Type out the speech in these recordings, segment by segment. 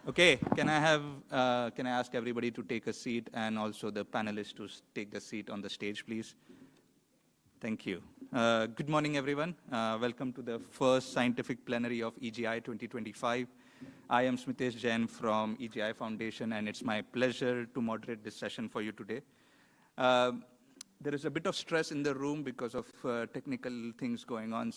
Okay, can I ask everybody to take a seat and also the panelists to take the seat on the stage, please? Thank you. Good morning, everyone. Welcome to the first scientific plenary of EGI 2025. I am Smitesh Jain from EGI Foundation, and it's my pleasure to moderate this session for you today. There is a bit of stress in the room because of technical things going on,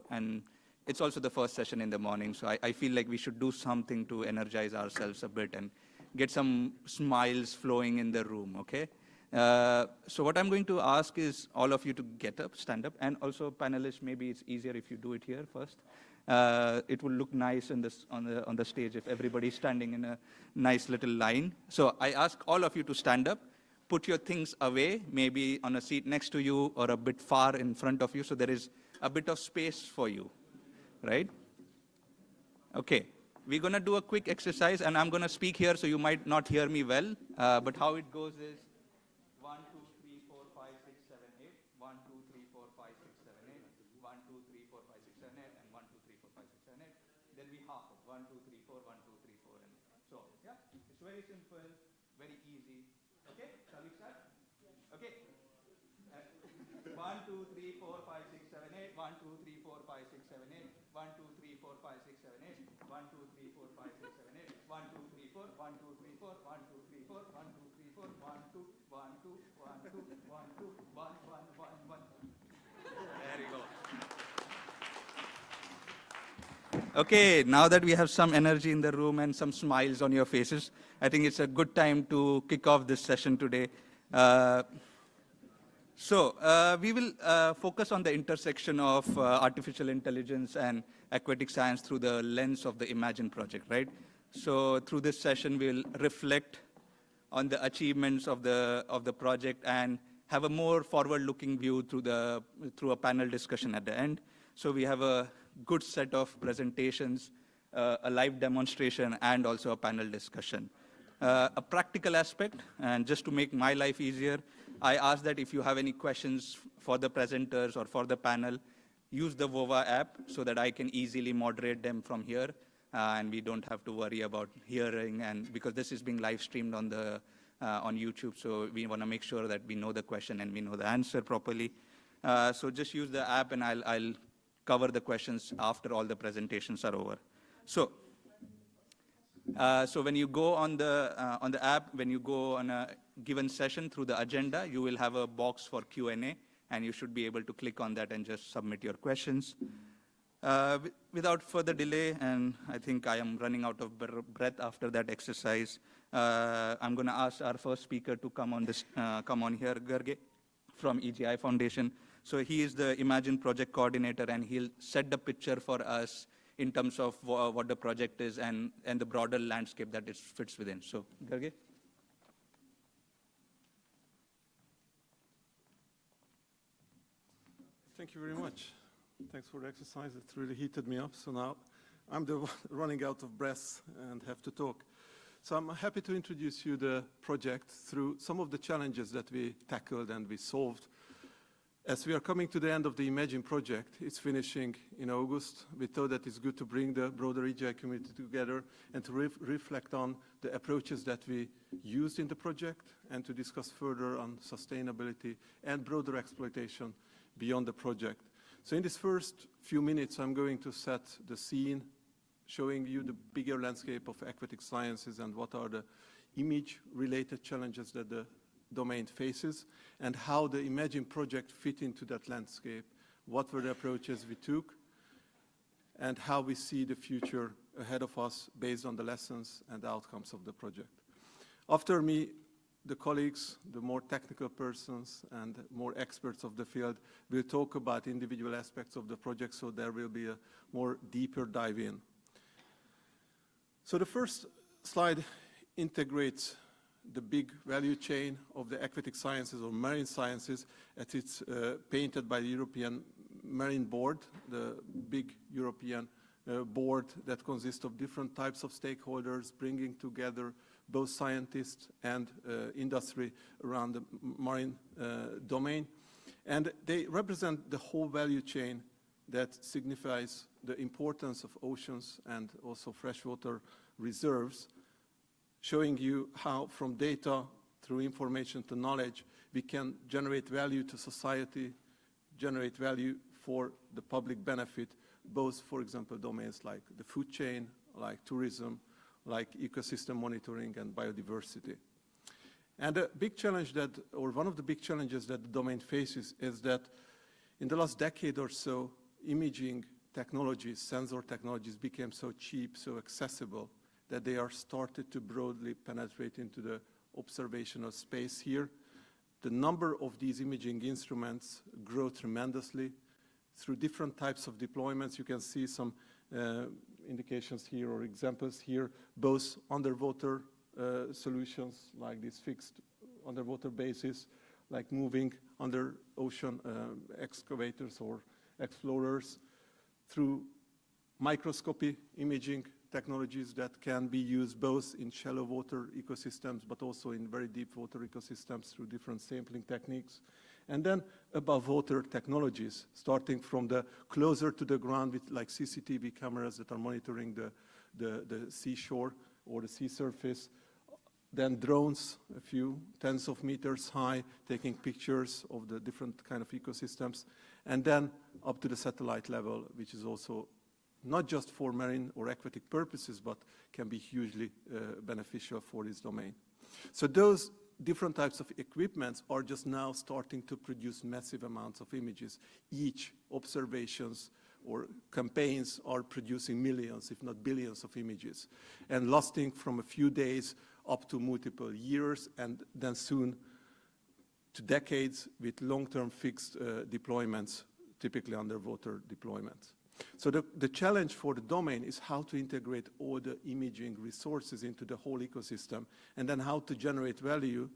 and it's also the first session in the morning, so I feel like we should do something to energize ourselves a bit and get some smiles flowing in the room, okay? So what I'm going to ask is all of you to get up, stand up, and also panelists, maybe it's easier if you do it here first. It will look nice on the stage if everybody's standing in a nice little line. So I ask all of you to stand up, put your things away, maybe on a seat next to you or a bit far in front of you, so there is a bit of space for you. Right? Okay, we're going to do a quick exercise, and I'm going to speak here, so you might not hear me well, but how it goes is 1, 2, 3, 4, 5, 6, 7, 8, 1, 2, 3, 4, 5, 6, 7, 8, 1, 2, 3, 4, 5, 6, 7, 8, and 1, 2, 3, 4, 5, 6, 7, 8. Then we half it, 1, 2, 3, 4, 1, 2, 3, 4, and so on. Yeah, it's very simple, very easy. Okay, shall we start? Okay. 1, 2, 3, 4, 5, 6, 7, 8, 1, 2, 3, 4, 5, 6, 7, 8, 1, 2, 3, 4, 5, 6, 7, 8, 1, 2, 3, 4, 5, 6, 7, 8, 1, 2, 3, 4, 1, 2, 3, 4, 1, 2, 3, 4, 1, 2, 3, 4, 1, 2, 1, 2, 1, 2, 1, 2, 1, 1, 1, 1. There you go. Okay, now that we have some energy in the room and some smiles on your faces, I think it's a good time to kick off this session today. So we will focus on the intersection of artificial intelligence and aquatic science through the lens of the Imagine project, right? So through this session, we'll reflect on the achievements of the project and have a more forward-looking view through a panel discussion at the end. So we have a good set of presentations, a live demonstration, and also a panel discussion. A practical aspect, and just to make my life easier, I ask that if you have any questions for the presenters or for the panel, use the VOVA app so that I can easily moderate them from here, and we don't have to worry about hearing, and because this is being live streamed on YouTube, so we want to make sure that we know the question and we know the answer properly. So just use the app, and I'll cover the questions after all the presentations are over. So when you go on the app, when you go on a given session through the agenda, you will have a box for Q&A, and you should be able to click on that and just submit your questions. Without further delay, and I think I am running out of breath after that exercise, I'm going to ask our first speaker to come on here, Gerge from EGI Foundation. So he is the Imagine project coordinator, and he'll set the picture for us in terms of what the project is and the broader landscape that it fits within. So, Gerge? Thank you very much. Thanks for the exercise. It really heated me up. So now I'm running out of breath and have to talk. So I'm happy to introduce you the project through some of the challenges that we tackled and we solved. As we are coming to the end of the Imagine project, it's finishing in August. We thought that it's good to bring the broader EGI community together and to reflect on the approaches that we used in the project and to discuss further on sustainability and broader exploitation beyond the project. So in this first few minutes, I'm going to set the scene, showing you the bigger landscape of aquatic sciences and what are the image-related challenges that the domain faces, and how the Imagine project fit into that landscape, what were the approaches we took, and how we see the future ahead of us based on the lessons and the outcomes of the project. After me, the colleagues, the more technical persons and more experts of the field will talk about individual aspects of the project, so there will be a more deeper dive in. So the first slide integrates the big value chain of the aquatic sciences or marine sciences, as it's painted by the European Marine Board, the big European board that consists of different types of stakeholders, bringing together both scientists and industry around the marine domain. And they represent the whole value chain that signifies the importance of oceans and also freshwater reserves showing you how from data through information to knowledge, we can generate value to society, generate value for the public benefit, both, for example, domains like the food chain, like tourism, like ecosystem monitoring and biodiversity. And a big challenge that, or one of the big challenges that the domain faces is that in the last decade or so, imaging technologies, sensor technologies became so cheap, so accessible, that they are started to broadly penetrate into the observational space here. The number of these imaging instruments grow tremendously through different types of deployments. You can see some indications here or examples here, both underwater solutions like these fixed underwater bases, like moving under ocean excavators or explorers, through microscopy imaging technologies that can be used both in shallow water ecosystems but also in very deep water ecosystems through different sampling techniques. And then above water technologies, starting from the closer to the ground with like CCTV cameras that are monitoring the seashore or the sea surface, then drones, a few tens of meters high, taking pictures of the different kind of ecosystems, and then up to the satellite level, which is also not just for marine or aquatic purposes, but can be hugely beneficial for this domain. So those different types of equipments are just now starting to produce massive amounts of images. Each observations or campaigns are producing millions, if not billions of images, and lasting from a few days up to multiple years, and then soon to decades with long-term fixed deployments, typically underwater deployments. So the challenge for the domain is how to integrate all the imaging resources into the whole ecosystem, and then how to generate value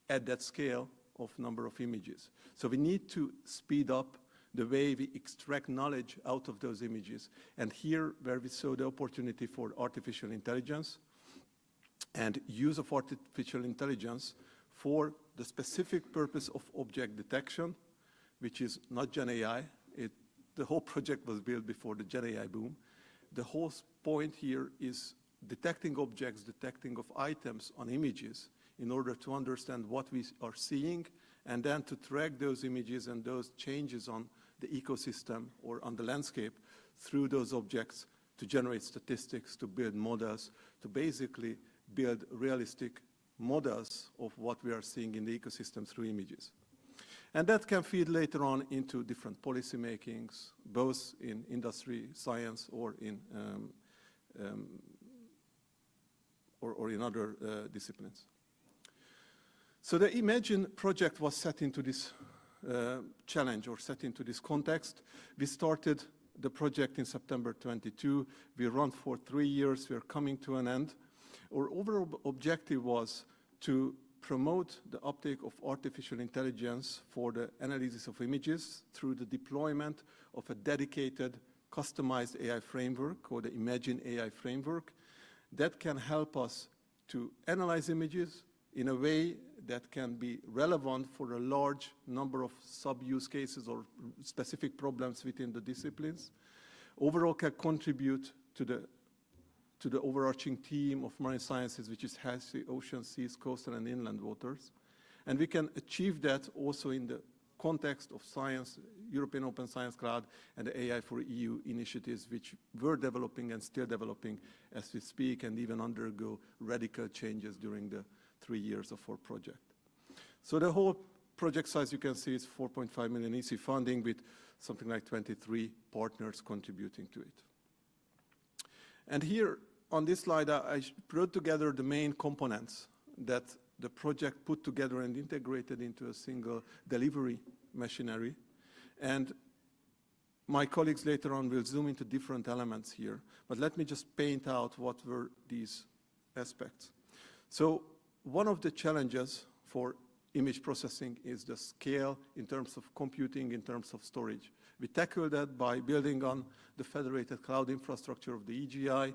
at that scale of number of images. So we need to speed up the way we extract knowledge out of those images. And here, where we saw the opportunity for artificial intelligence and use of artificial intelligence for the specific purpose of object detection, which is not Gen AI. The whole project was built before the Gen AI boom. The whole point here is detecting objects, detecting of items on images in order to understand what we are seeing, and then to track those images and those changes on the ecosystem or on the landscape through those objects to generate statistics, to build models, to basically build realistic models of what we are seeing in the ecosystem through images. And that can feed later on into different policy makings, both in industry, science, or in other disciplines. So the Imagine project was set into this challenge, or set into this context. We started the project in September 22. We ran for 3 years. We are coming to an end. Our overall objective was to promote the uptake of artificial intelligence for the analysis of images through the deployment of a dedicated, customized AI framework, called the Imagine AI framework, that can help us to analyze images in a way that can be relevant for a large number of sub-use cases or specific problems within the disciplines. Overall can contribute to the overarching theme of marine sciences, which is healthy ocean, seas, coastal and inland waters. And we can achieve that also in the context of science, European Open Science Cloud, and the AI for EU initiatives, which we're developing and still developing as we speak, and even undergo radical changes during the 3 years of our project. So the whole project size, you can see, is 4.5 million EC funding, with something like 23 partners contributing to it. And here on this slide, I brought together the main components that the project put together and integrated into a single delivery machinery. And my colleagues later on will zoom into different elements here, but let me just paint out what were these aspects. So one of the challenges for image processing is the scale in terms of computing, in terms of storage. We tackled that by building on the federated cloud infrastructure of the EGI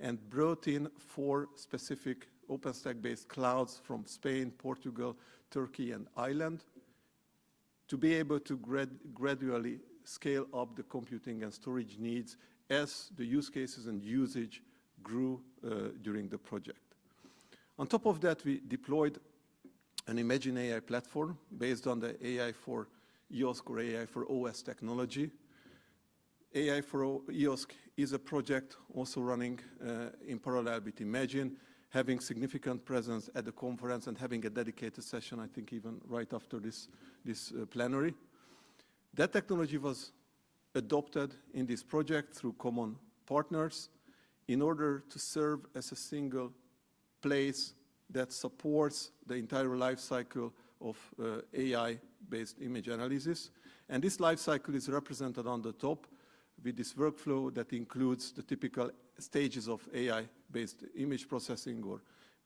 and brought in 4 specific OpenStack-based clouds from Spain, Portugal, Turkey, and Ireland to be able to gradually scale up the computing and storage needs as the use cases and usage grew during the project. On top of that, we deployed an Imagine AI platform based on the AI for EOSC or AI for OS technology. AI for EOSC is a project also running in parallel with Imagine, having significant presence at the conference and having a dedicated session, I think even right after this plenary. That technology was adopted in this project through common partners in order to serve as a single place that supports the entire life cycle of AI-based image analysis. And this life cycle is represented on the top with this workflow that includes the typical stages of AI-based image processing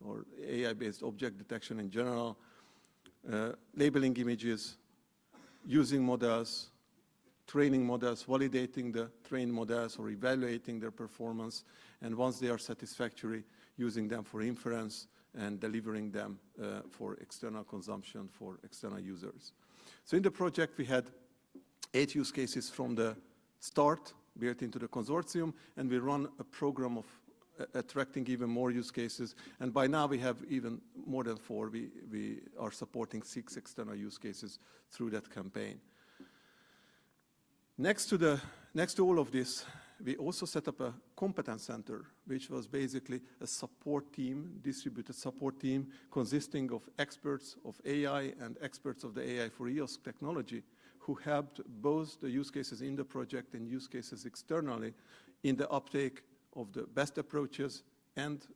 or AI-based object detection in general, labeling images, using models, training models, validating the trained models or evaluating their performance, and once they are satisfactory, using them for inference and delivering them for external consumption for external users. So in the project, we had 8 use cases from the start built into the consortium, and we run a program of attracting even more use cases. And by now, we have even more than 4. We are supporting 6 external use cases through that campaign. Next to all of this, we also set up a competence center, which was basically a support team, distributed support team, consisting of experts of AI and experts of the AI for EOSC technology, who helped both the use cases in the project and use cases externally in the uptake of the best approaches and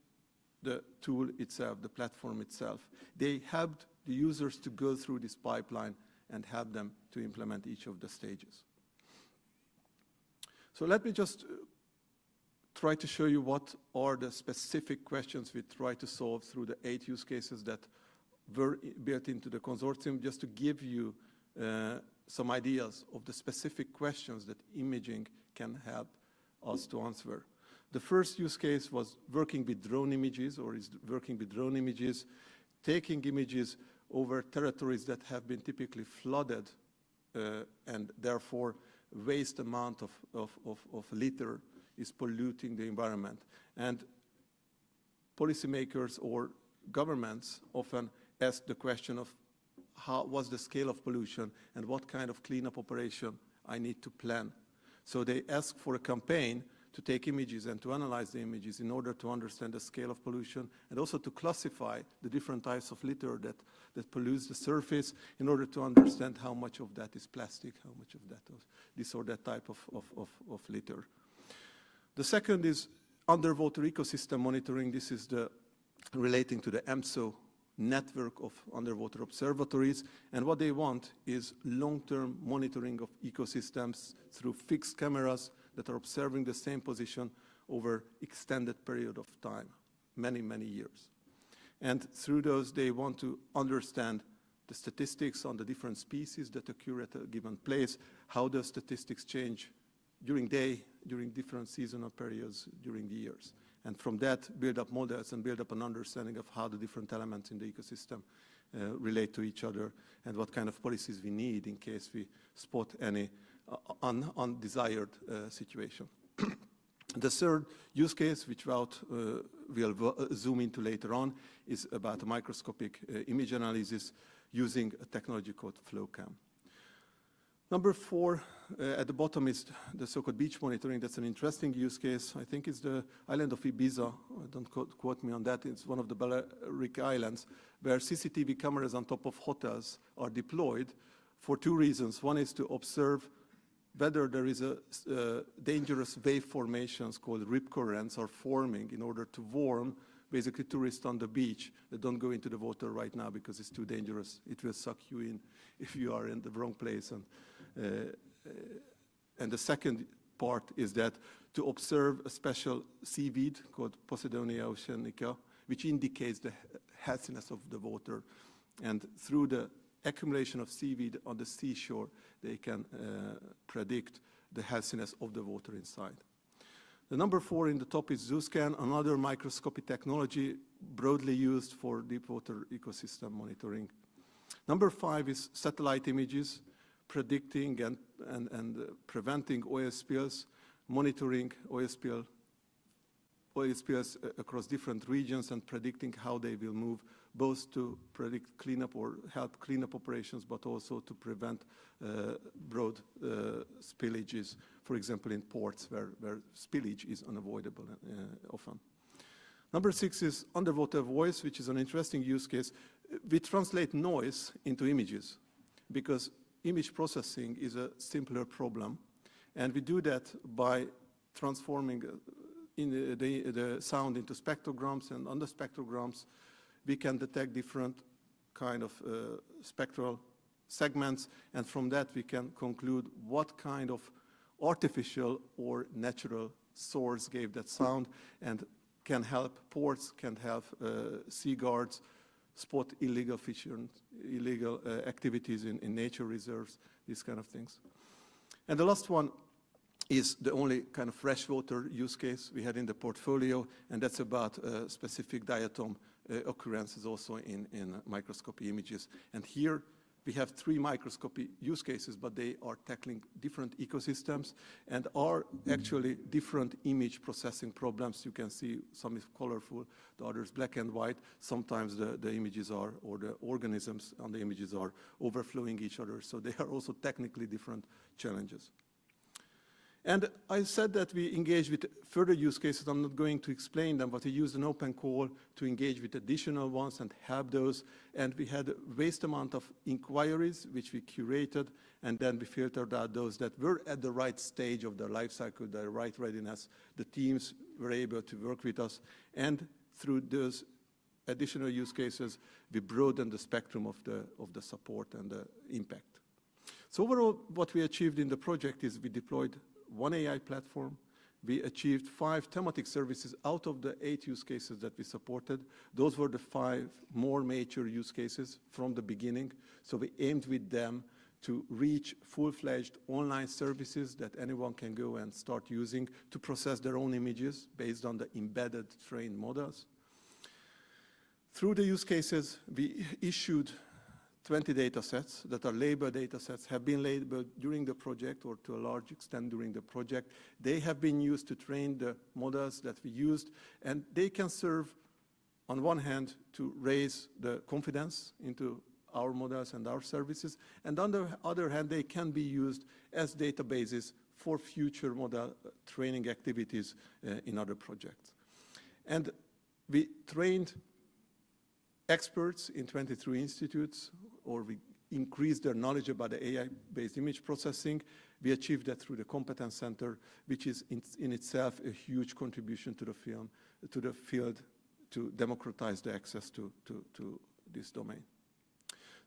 the tool itself, the platform itself. They helped the users to go through this pipeline and help them to implement each of the stages. So let me just try to show you what are the specific questions we try to solve through the 8 use cases that were built into the consortium, just to give you some ideas of the specific questions that imaging can help us to answer. The first use case was working with drone images, or is working with drone images, taking images over territories that have been typically flooded and therefore waste amount of litter is polluting the environment. And policymakers or governments often ask the question of what's the scale of pollution and what kind of cleanup operation I need to plan. So they ask for a campaign to take images and to analyze the images in order to understand the scale of pollution and also to classify the different types of litter that pollutes the surface in order to understand how much of that is plastic, how much of that is this or that type of litter. The second is underwater ecosystem monitoring. This is relating to the EMSO network of underwater observatories, and what they want is long-term monitoring of ecosystems through fixed cameras that are observing the same position over extended period of time, many, many years. And through those, they want to understand the statistics on the different species that occur at a given place, how the statistics change during day, during different seasonal periods, during the years. And from that, build up models and build up an understanding of how the different elements in the ecosystem relate to each other and what kind of policies we need in case we spot any undesired situation. The third use case, which we'll zoom into later on, is about a microscopic image analysis using a technology called FlowCam. Number 4, at the bottom is the so-called beach monitoring. That's an interesting use case. I think it's the island of Ibiza. Don't quote me on that. It's one of the Balearic Islands where CCTV cameras on top of hotels are deployed for 2 reasons. One is to observe whether there is a dangerous wave formations called rip currents are forming in order to warn basically tourists on the beach that don't go into the water right now because it's too dangerous. It will suck you in if you are in the wrong place. And the second part is that to observe a special seaweed called Posidonia oceanica, which indicates the healthiness of the water. And through the accumulation of seaweed on the seashore, they can predict the healthiness of the water inside. The number 4 in the top is ZooScan, another microscopy technology broadly used for deep water ecosystem monitoring. Number 5 is satellite images, predicting and preventing oil spills, monitoring oil spill oil spills across different regions and predicting how they will move, both to predict cleanup or help cleanup operations, but also to prevent broad spillages, for example, in ports where spillage is unavoidable often. Number 6 is underwater voice, which is an interesting use case. We translate noise into images because image processing is a simpler problem. And we do that by transforming the sound into spectrograms, and on the spectrograms, we can detect different kind of spectral segments, and from that we can conclude what kind of artificial or natural source gave that sound, and can help ports, can help sea guards spot illegal fishing, illegal activities in nature reserves, these kind of things. And the last one is the only kind of freshwater use case we had in the portfolio, and that's about specific diatom occurrences also in microscopy images. And here we have 3 microscopy use cases, but they are tackling different ecosystems and are actually different image processing problems. You can see some is colorful, the others black and white. Sometimes the images are, or the organisms on the images are overflowing each other. So they are also technically different challenges. And I said that we engage with further use cases. I'm not going to explain them, but we used an open call to engage with additional ones and help those. And we had a vast amount of inquiries, which we curated, and then we filtered out those that were at the right stage of their life cycle, their right readiness. The teams were able to work with us. And through those additional use cases, we broadened the spectrum of the support and the impact. So overall, what we achieved in the project is we deployed 1 AI platform. We achieved 5 thematic services out of the 8 use cases that we supported. Those were the 5 more major use cases from the beginning. So we aimed with them to reach full-fledged online services that anyone can go and start using to process their own images based on the embedded trained models. Through the use cases, we issued 20 data sets that are labeled data sets, have been labeled during the project or to a large extent during the project. They have been used to train the models that we used, and they can serve, on one hand, to raise the confidence into our models and our services, and on the other hand, they can be used as databases for future model training activities in other projects. And we trained experts in 23 institutes, or we increased their knowledge about the AI-based image processing. We achieved that through the Competence Center, which is in itself a huge contribution to the field to democratize the access to this domain.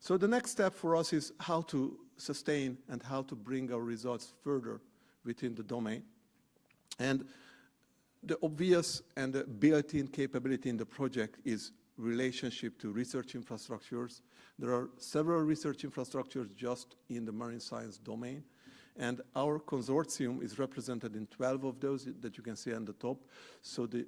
So the next step for us is how to sustain and how to bring our results further within the domain. And the obvious and the built-in capability in the project is relationship to research infrastructures. There are several research infrastructures just in the marine science domain, and our consortium is represented in 12 of those that you can see on the top. So the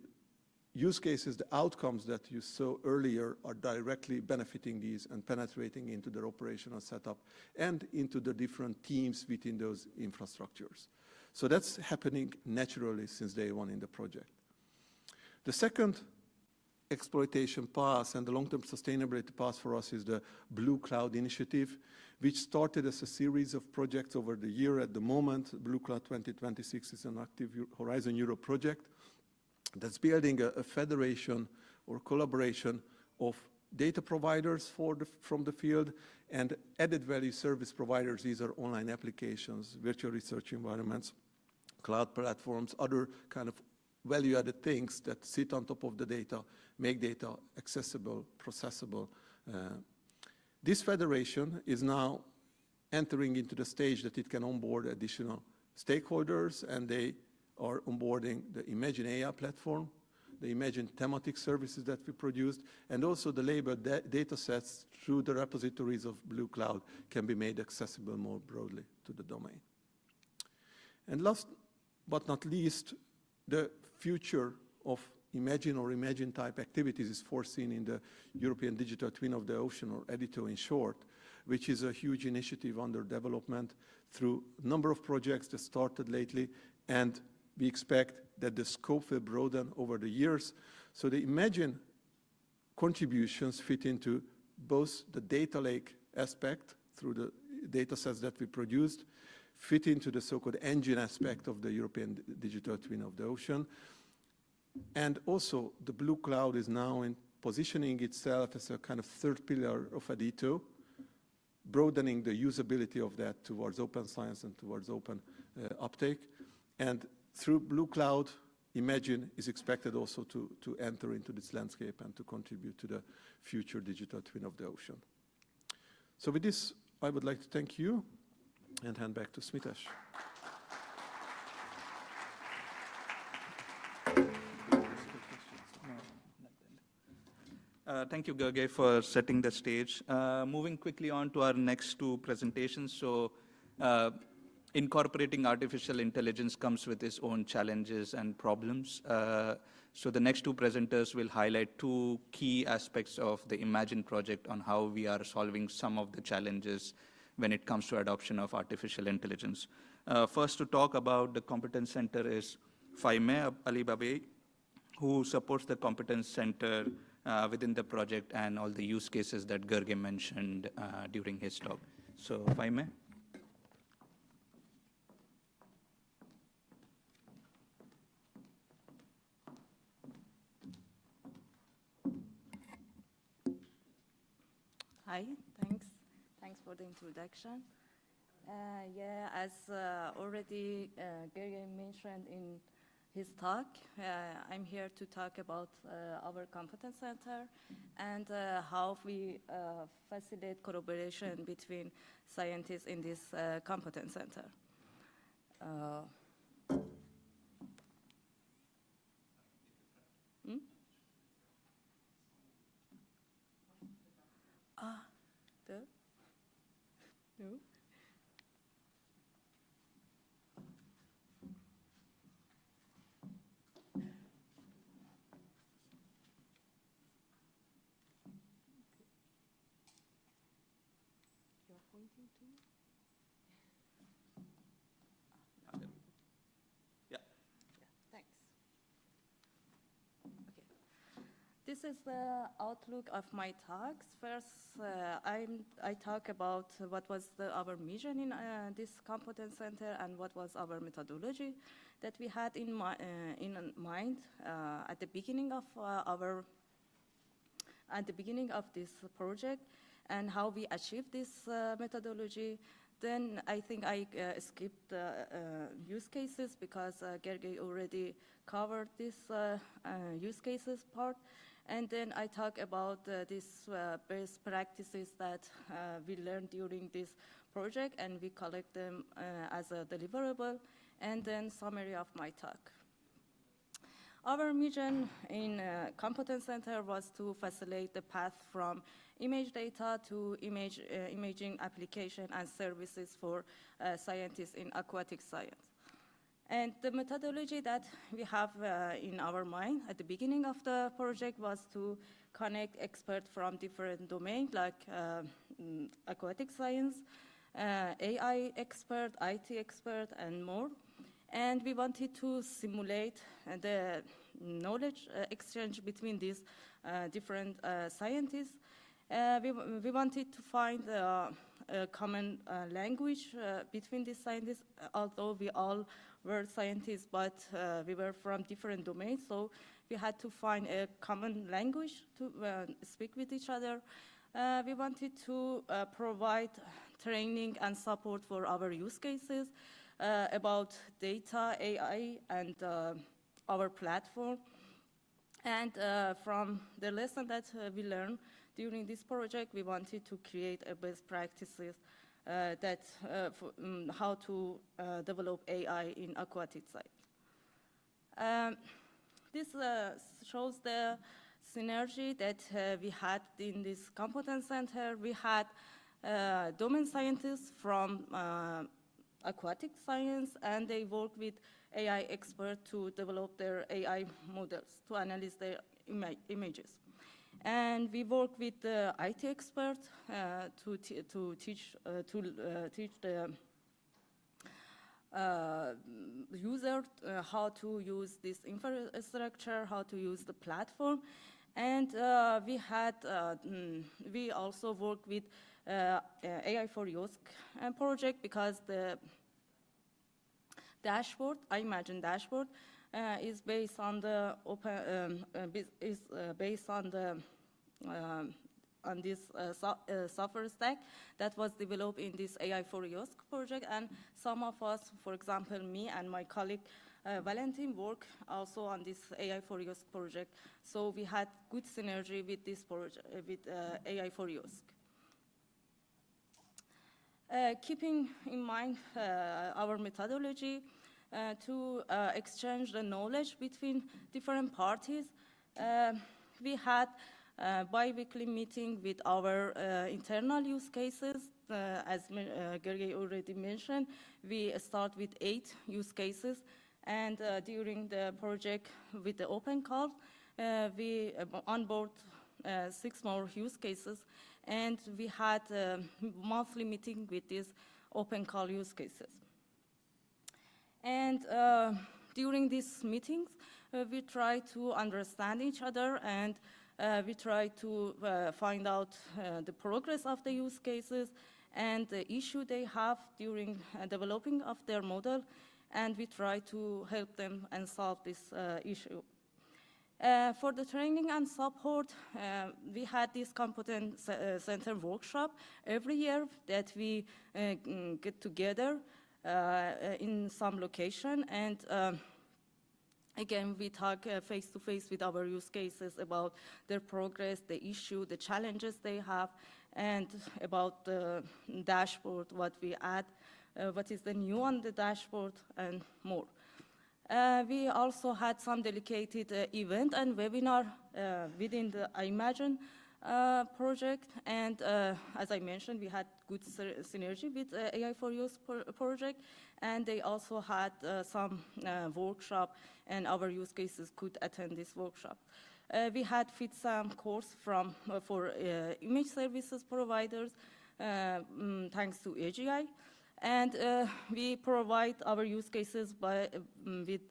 use cases, the outcomes that you saw earlier are directly benefiting these and penetrating into their operational setup and into the different teams within those infrastructures. So that's happening naturally since day one in the project. The second exploitation path and the long-term sustainability path for us is the Blue Cloud initiative, which started as a series of projects over the year. At the moment, Blue Cloud 2026 is an active Horizon Europe project that's building a federation or collaboration of data providers from the field and added value service providers. These are online applications, virtual research environments, cloud platforms, other kind of value-added things that sit on top of the data, make data accessible, processable. This federation is now entering into the stage that it can onboard additional stakeholders, and they are onboarding the Imagine AI platform, the Imagine thematic services that we produced, and also the labeled data sets through the repositories of Blue Cloud can be made accessible more broadly to the domain. And last but not least, the future of Imagine or Imagine type activities is foreseen in the European Digital Twin of the Ocean, or EDITO in short, which is a huge initiative under development through a number of projects that started lately, and we expect that the scope will broaden over the years. So the Imagine contributions fit into both the data lake aspect through the data sets that we produced, fit into the so-called engine aspect of the European digital twin of the ocean. And also the Blue Cloud is now in positioning itself as a kind of third pillar of Adito, broadening the usability of that towards open science and towards open uptake. And through Blue Cloud, Imagine is expected also to enter into this landscape and to contribute to the future digital twin of the ocean. So with this, I would like to thank you and hand back to Smitesh. Thank you, Gergely, for setting the stage. Moving quickly on to our next two presentations. So, incorporating artificial intelligence comes with its own challenges and problems. So the next two presenters will highlight two key aspects of the Imagine project on how we are solving some of the challenges when it comes to adoption of artificial intelligence. First to talk about the Competence Center is Faime Alibabe, who supports the Competence Center within the project and all the use cases that Gergely mentioned during his talk. So Faime. Hi, thanks for the introduction. Yeah, as already Gergely mentioned in his talk, I'm here to talk about our competence center and how we facilitate collaboration between scientists in this competence center. No? You're pointing to? Yeah. Thanks. Okay. This is the outlook of my talks. First, I talk about what was our mission in this competence center and what was our methodology that we had in mind at the beginning of this project and how we achieved this methodology. Then I think I skipped use cases because Gergely already covered this use cases part. And then I talk about these best practices that we learned during this project, and we collect them as a deliverable, and then summary of my talk. Our mission in Competence Center was to facilitate the path from image data to imaging application and services for scientists in aquatic science. And the methodology that we have in our mind at the beginning of the project was to connect experts from different domains like aquatic science, AI expert, IT expert, and more. And we wanted to simulate the knowledge exchange between these different scientists. We wanted to find a common language between these scientists, although we all were scientists, but we were from different domains, so we had to find a common language to speak with each other. We wanted to provide training and support for our use cases about data, AI, and our platform. And from the lesson that we learned during this project, we wanted to create a best practices for how to develop AI in aquatic science. This shows the synergy that we had in this competence center. We had domain scientists from aquatic science, and they work with AI experts to develop their AI models, to analyze their images. And we work with the IT experts to teach the user learned how to use this infrastructure, how to use the platform, and we also worked with AI for Yosk project, because the dashboard, IMagine dashboard, is based on the on this software stack that was developed in this AI for Yosk project. And some of us, for example, me and my colleague Valentin, work also on this AI for Yosk project. So we had good synergy with this project, with AI for Yosk. Keeping in mind our methodology to exchange the knowledge between different parties, we had bi-weekly meeting with our internal use cases. As Gergely already mentioned, we start with 8 use cases, and during the project with the open call, we onboard 6 more use cases, and we had a monthly meeting with these open call use cases. And during these meetings, we try to understand each other, and we try to find out the progress of the use cases and the issue they have during developing of their model, and we try to help them and solve this issue. For the training and support, we had this competence center workshop every year that we get together in some location, and again, we talk face-to-face with our use cases about their progress, the issue, the challenges they have, and about the dashboard, what we add, what is the new on the dashboard, and more. We also had some dedicated event and webinar within the IMagine project, and as I mentioned, we had good synergy with AI for Use project, and they also had some workshop, and our use cases could attend this workshop. We had some course for image services providers, thanks to EGI, and we provide our use cases with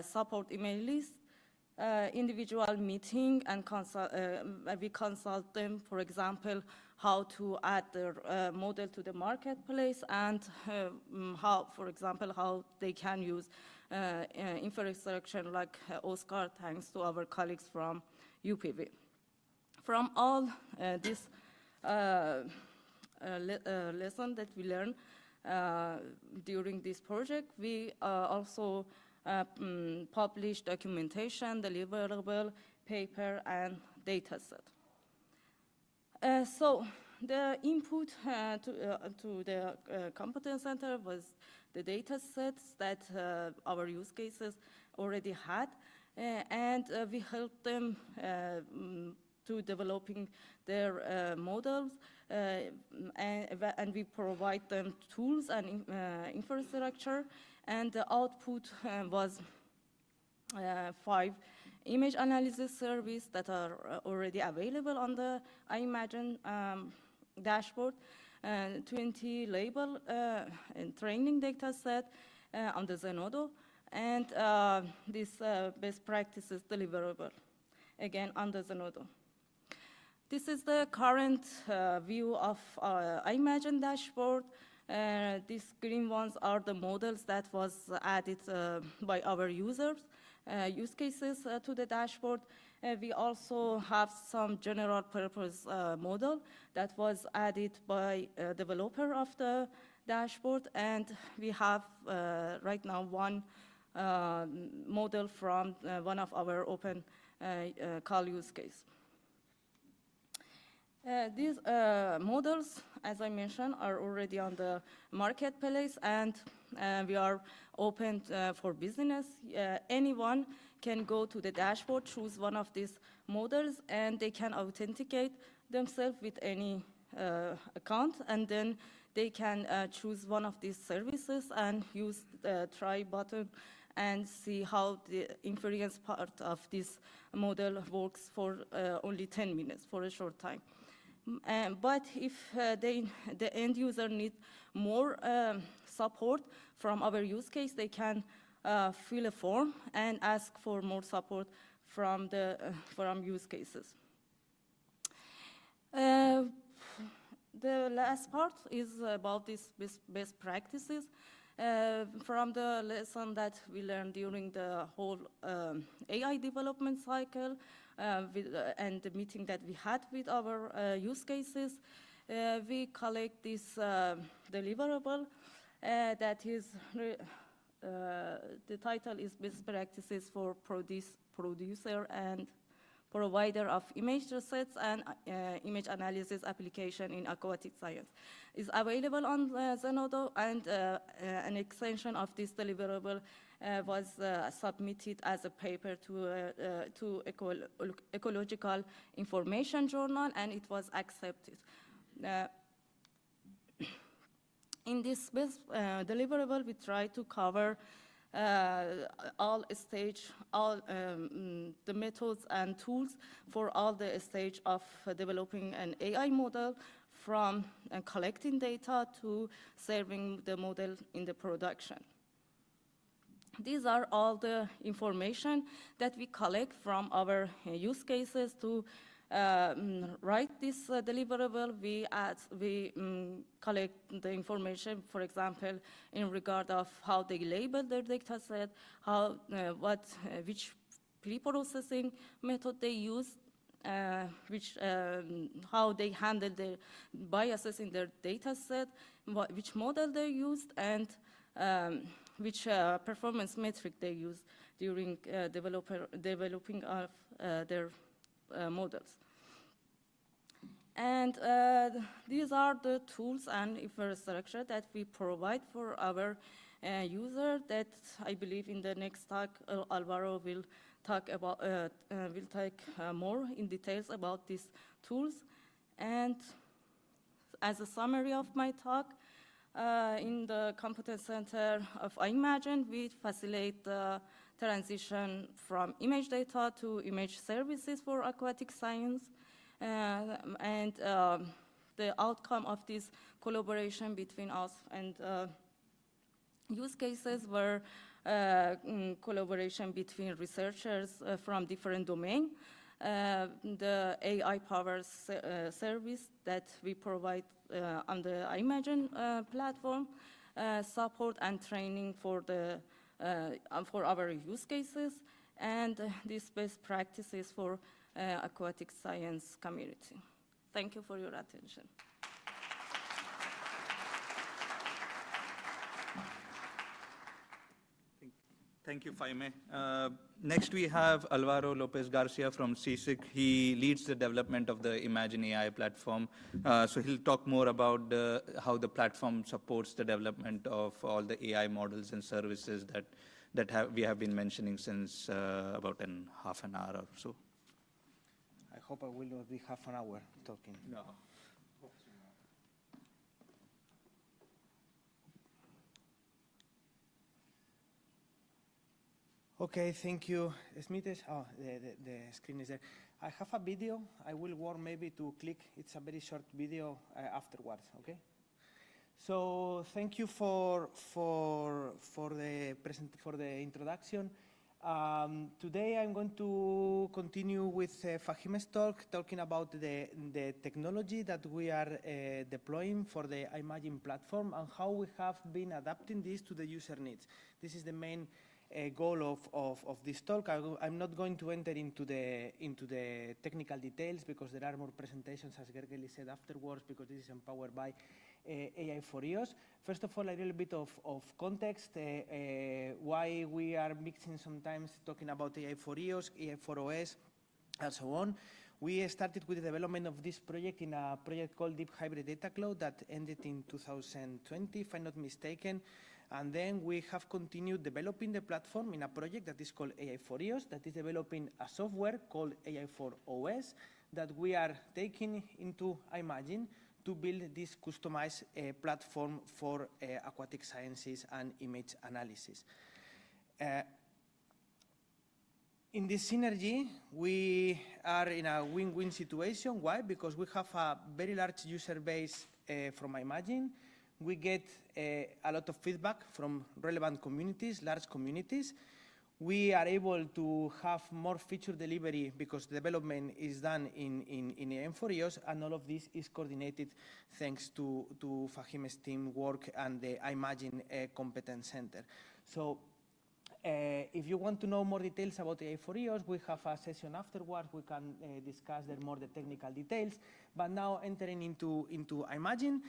support email list, individual meeting, and we consult them, for example, how to add their model to the marketplace, and how, for example, how they can use infrastructure like Oscar, thanks to our colleagues from UPV. From all this lesson that we learned during this project, we also publish documentation, deliverable, paper, and data set. So the input to the competence center was the data sets that our use cases already had, and we helped them to developing their models, and we provide them tools and infrastructure, and the output was 5 image analysis services that are already available on the IMagine dashboard, 20 label and training data set on the Zenodo, and this best practices deliverable, again on the Zenodo. This is the current view of our IMagine dashboard. These green ones are the models that was added by our users, use cases to the dashboard. We also have some general purpose model that was added by a developer of the dashboard, and we have right now one model from one of our open call use case. These models, as I mentioned, are already on the marketplace, and we are open for business. Anyone can go to the dashboard, choose one of these models, and they can authenticate themselves with any account, and then they can choose one of these services and use the try button and see how the inference part of this model works for only 10 minutes, for a short time. But if the end user needs more support from our use case, they can fill a form and ask for more support from from use cases. The last part is about these best practices. From the lesson that we learned during the whole AI development cycle and the meeting that we had with our use cases, we collect this deliverable that is, the title is Best Practices for Producer and Provider of Image Sets and Image Analysis Application in Aquatic Science. Is available on Zenodo, and an extension of this deliverable was submitted as a paper to Ecological Information Journal, and it was accepted. In this best deliverable, we try to cover all the methods and tools for all the stage of developing an AI model, from collecting data to serving the model in the production. These are all the information that we collect from our use cases to write this deliverable. We collect the information, for example, in regard of how they label their data set, which pre-processing method they use, how they handle the biases in their data set, which model they used, and which performance metric they use during developing of their models. And these are the tools and infrastructure that we provide for our user, that I believe in the next talk, Alvaro will talk about, more in details about these tools. And as a summary of my talk, in the Competence Center of IMagine, we facilitate the transition from image data to image services for aquatic science. And the outcome of this collaboration between us and use cases were collaboration between researchers from different domains. The AI-powered service that we provide on the IMagine platform, support and training for our use cases, and these best practices for aquatic science community. Thank you for your attention. Thank you, Faime. Next, we have Alvaro Lopez Garcia from CSIC. He leads the development of the Imagine AI platform. So he'll talk more about how the platform supports the development of all the AI models and services that we have been mentioning since about half an hour or so. I hope I will not be half an hour talking. No. Okay, thank you, Smith. Oh, the screen is there. I have a video. I will warn maybe to click. It's a very short video afterwards, okay? So thank you for the introduction. Today I'm going to continue with Fahime's talk, talking about the technology that we are deploying for the IMagine platform and how we have been adapting this to the user needs. This is the main goal of this talk. I'm not going to enter into the technical details because there are more presentations, as Gergely said, afterwards, because this is empowered by AI for EOS. First of all, a little bit of context, why we are mixing sometimes talking about AI for EOS, AI for OS, and so on. We started with the development of this project in a project called Deep Hybrid Data Cloud that ended in 2020, if I'm not mistaken. And then we have continued developing the platform in a project that is called AI for EOS, that is developing a software called AI for OS that we are taking into IMagine to build this customized platform for aquatic sciences and image analysis. In this synergy, we are in a win-win situation. Why? Because we have a very large user base from IMagine. we get a lot of feedback from relevant communities, large communities. We are able to have more feature delivery because development is done in EM4EOS, and all of this is coordinated thanks to Fahime's team work and the iMagine Competence Center. So if you want to know more details about EM4EOS, we have a session afterwards. We can discuss more the technical details. But now entering into iMagine.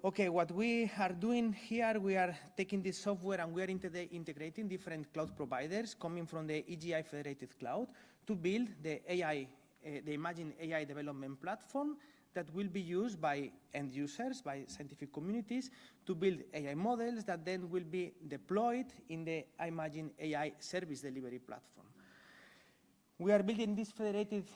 Okay, what we are doing here, we are taking this software and we are integrating different cloud providers coming from the EGI Federated Cloud to build the iMagine AI development platform that will be used by end users, by scientific communities, to build AI models that then will be deployed in the iMagine AI service delivery platform. We are building this federated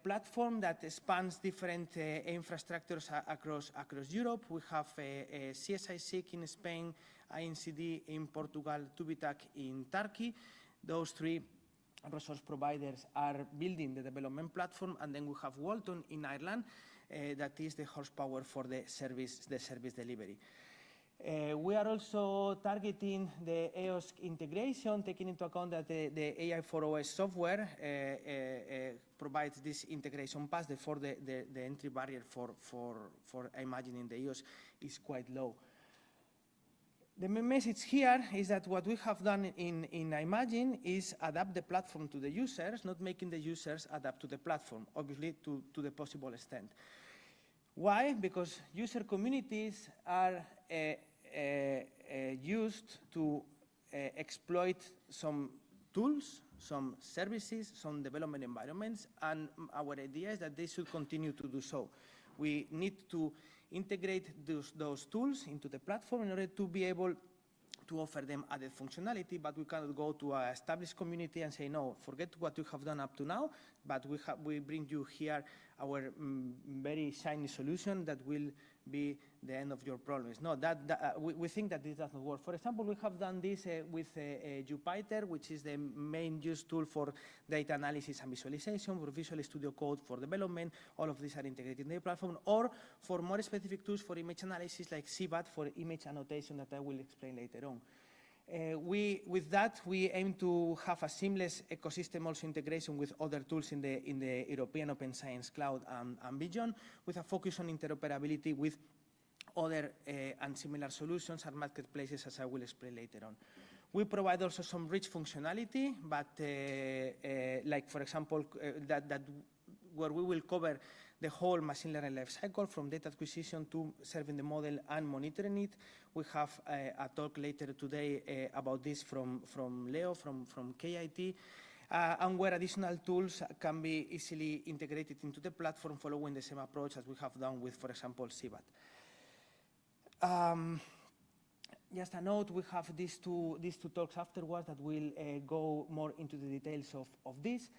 platform that spans different infrastructures across Europe. We have CSIC in Spain, INCD in Portugal, Tubitak in Turkey. Those three resource providers are building the development platform, and then we have Walton in Ireland, that is the horsepower for the service delivery. We are also targeting the EOS integration, taking into account that the AI4OS software provides this integration path, therefore the entry barrier for imagining the EOS is quite low. The main message here is that what we have done in iMagine is adapt the platform to the users, not making the users adapt to the platform, obviously to the possible extent. Why? Because user communities are used to exploit some tools, some services, some development environments, and our idea is that they should continue to do so. We need to integrate those tools into the platform in order to be able to offer them added functionality, but we cannot go to an established community and say, no, forget what you have done up to now, but we bring you here our very shiny solution that will be the end of your problems. No, we think that this does not work. For example, we have done this with Jupyter, which is the main used tool for data analysis and visualization, for Visual Studio Code for development. All of these are integrated in the platform, or for more specific tools for image analysis like CBAT for image annotation that I will explain later on. With that, we aim to have a seamless ecosystem also integration with other tools in the European Open Science Cloud and beyond, with a focus on interoperability with other and similar solutions and marketplaces, as I will explain later on. We provide also some rich functionality, but like, for example, where we will cover the whole machine learning lifecycle from data acquisition to serving the model and monitoring it. We have a talk later today about this from Leo, from KIT, and where additional tools can be easily integrated into the platform following the same approach as we have done with, for example, CBAT. Just a note, we have these two talks afterwards that will go more into the details of this.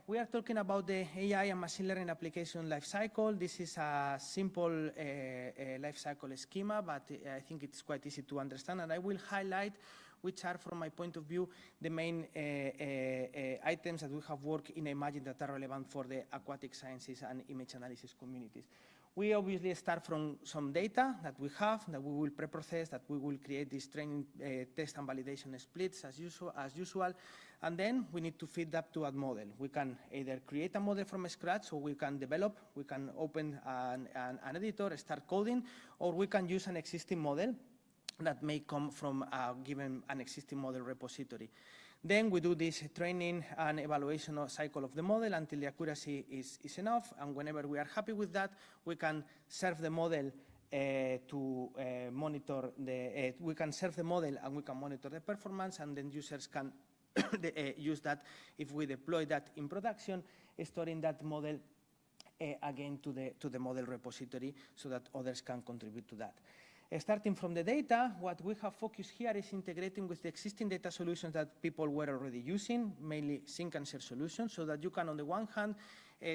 We are talking about the AI and machine learning application lifecycle. This is a simple lifecycle schema, but I think it's quite easy to understand, and I will highlight which are, from my point of view, the main items that we have worked in iMagine that are relevant for the aquatic sciences and image analysis communities. We obviously start from some data that we have, that we will pre-process, that we will create these training, test and validation splits as usual, and then we need to feed that to a model. We can either create a model from scratch, or we can develop, we can open an editor, start coding, or we can use an existing model that may come from an existing model repository. Then we do this training and evaluation cycle of the model until the accuracy is enough, and whenever we are happy with that, we can serve the model to monitor we can serve the model and we can monitor the performance, and then users can use that if we deploy that in production, storing that model again to the model repository so that others can contribute to that. Starting from the data, what we have focused here is integrating with the existing data solutions that people were already using, mainly sync and share solutions, so that you can, on the one hand,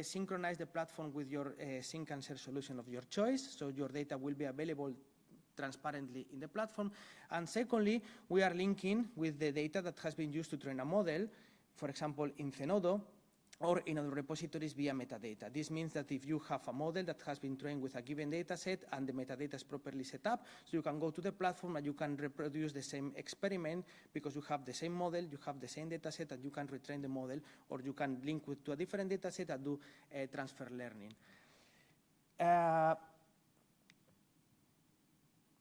synchronize the platform with your sync and share solution of your choice, so your data will be available transparently in the platform. And secondly, we are linking with the data that has been used to train a model, for example, in Zenodo, or in other repositories via metadata. This means that if you have a model that has been trained with a given data set and the metadata is properly set up, so you can go to the platform and you can reproduce the same experiment because you have the same model, you have the same data set, and you can retrain the model, or you can link to a different data set and do transfer learning.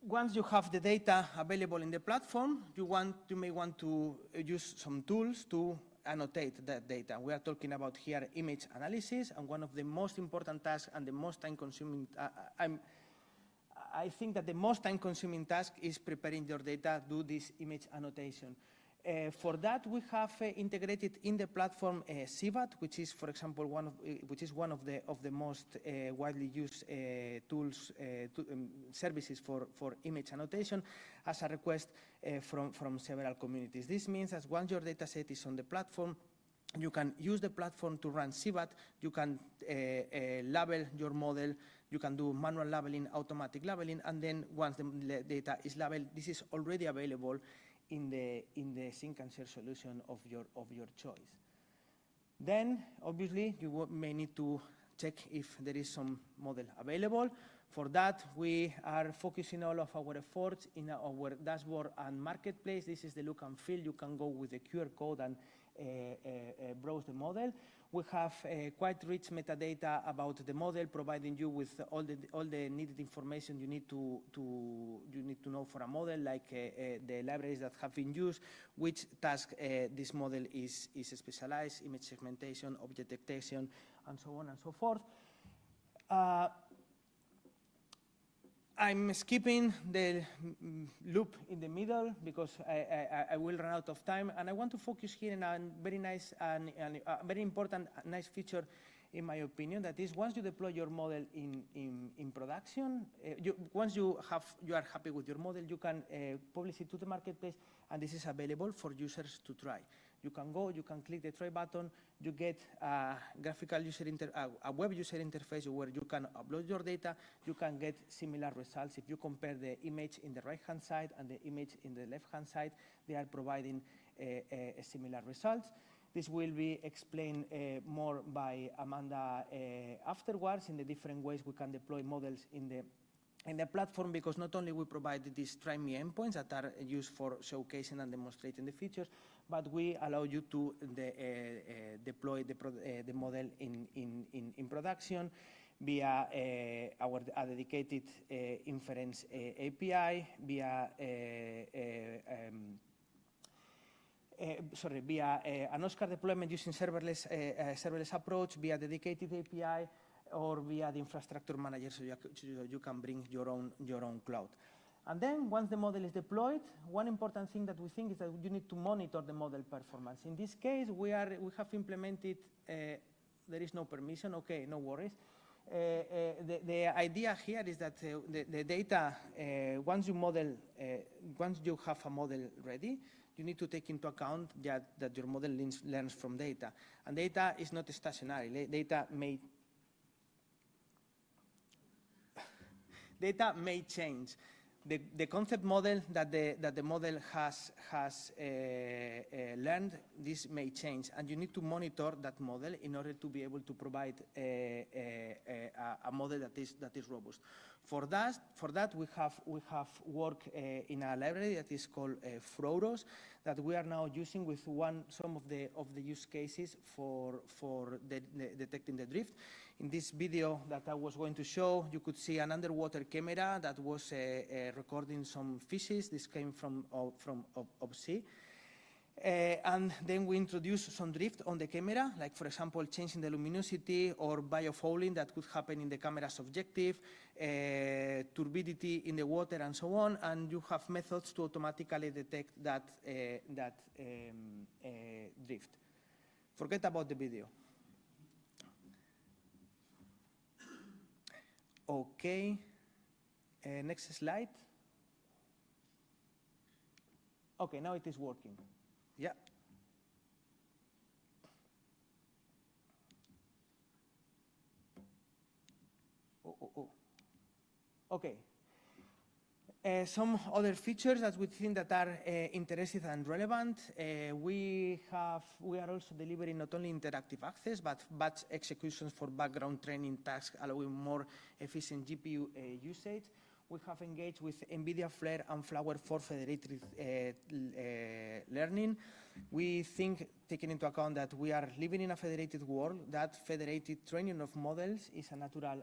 Once you have the data available in the platform, you may want to use some tools to annotate that data. We are talking about here image analysis, and one of the most important tasks and the most time-consuming, I think that the most time-consuming task is preparing your data, do this image annotation. For that, we have integrated in the platform CBAT, which is, for example, one of the most widely used tools, services for image annotation, as a request from several communities. This means that once your data set is on the platform, you can use the platform to run CBAT, you can label your model, you can do manual labeling, automatic labeling, and then once the data is labeled, this is already available in the sync and share solution of your choice. Then, obviously, you may need to check if there is some model available. For that, we are focusing all of our efforts in our dashboard and marketplace. This is the look and feel. You can go with the QR code and browse the model. We have quite rich metadata about the model, providing you with all the needed information you need to know for a model, like the libraries that have been used, which task this model is specialized, image segmentation, object detection, and so on and so forth. I'm skipping the loop in the middle because I will run out of time, and I want to focus here on a very nice and very important, nice feature, in my opinion, that is once you deploy your model in production, once you are happy with your model, you can publish it to the marketplace, and this is available for users to try. You can go, you can click the try button, you get a graphical a web user interface where you can upload your data, you can get similar results. If you compare the image in the right-hand side and the image in the left-hand side, they are providing similar results. This will be explained more by Amanda afterwards in the different ways we can deploy models in the platform, because not only we provide these try me endpoints that are used for showcasing and demonstrating the features, but we allow you to deploy the model in production via a dedicated inference API, via via an Oscar deployment using serverless approach, via dedicated API, or via the infrastructure manager, so you can bring your own cloud. And then once the model is deployed, one important thing that we think is that you need to monitor the model performance. In this case, we have implemented, there is no permission, okay, no worries. The idea here is that the data, once you have a model ready, you need to take into account that your model learns from data. And data is not stationary. Data may change. The concept model that the model has learned, this may change, and you need to monitor that model in order to be able to provide a model that is robust. For that we have worked in a library that is called Froros, that we are now using with some of the use cases for detecting the drift. In this video that I was going to show, you could see an underwater camera that was recording some fishes. This came from sea. And then we introduced some drift on the camera, like, for example, changing the luminosity or biofouling that could happen in the camera's objective, turbidity in the water, and so on. And you have methods to automatically detect that drift. Forget about the video. Okay, next slide. Okay, now it is working. Yeah. Oh. Okay. Some other features that we think that are interesting and relevant. We are also delivering not only interactive access, but batch executions for background training tasks, allowing more efficient GPU usage. We have engaged with NVIDIA Flare and Flower for federated learning. We think, taking into account that we are living in a federated world, that federated training of models is a natural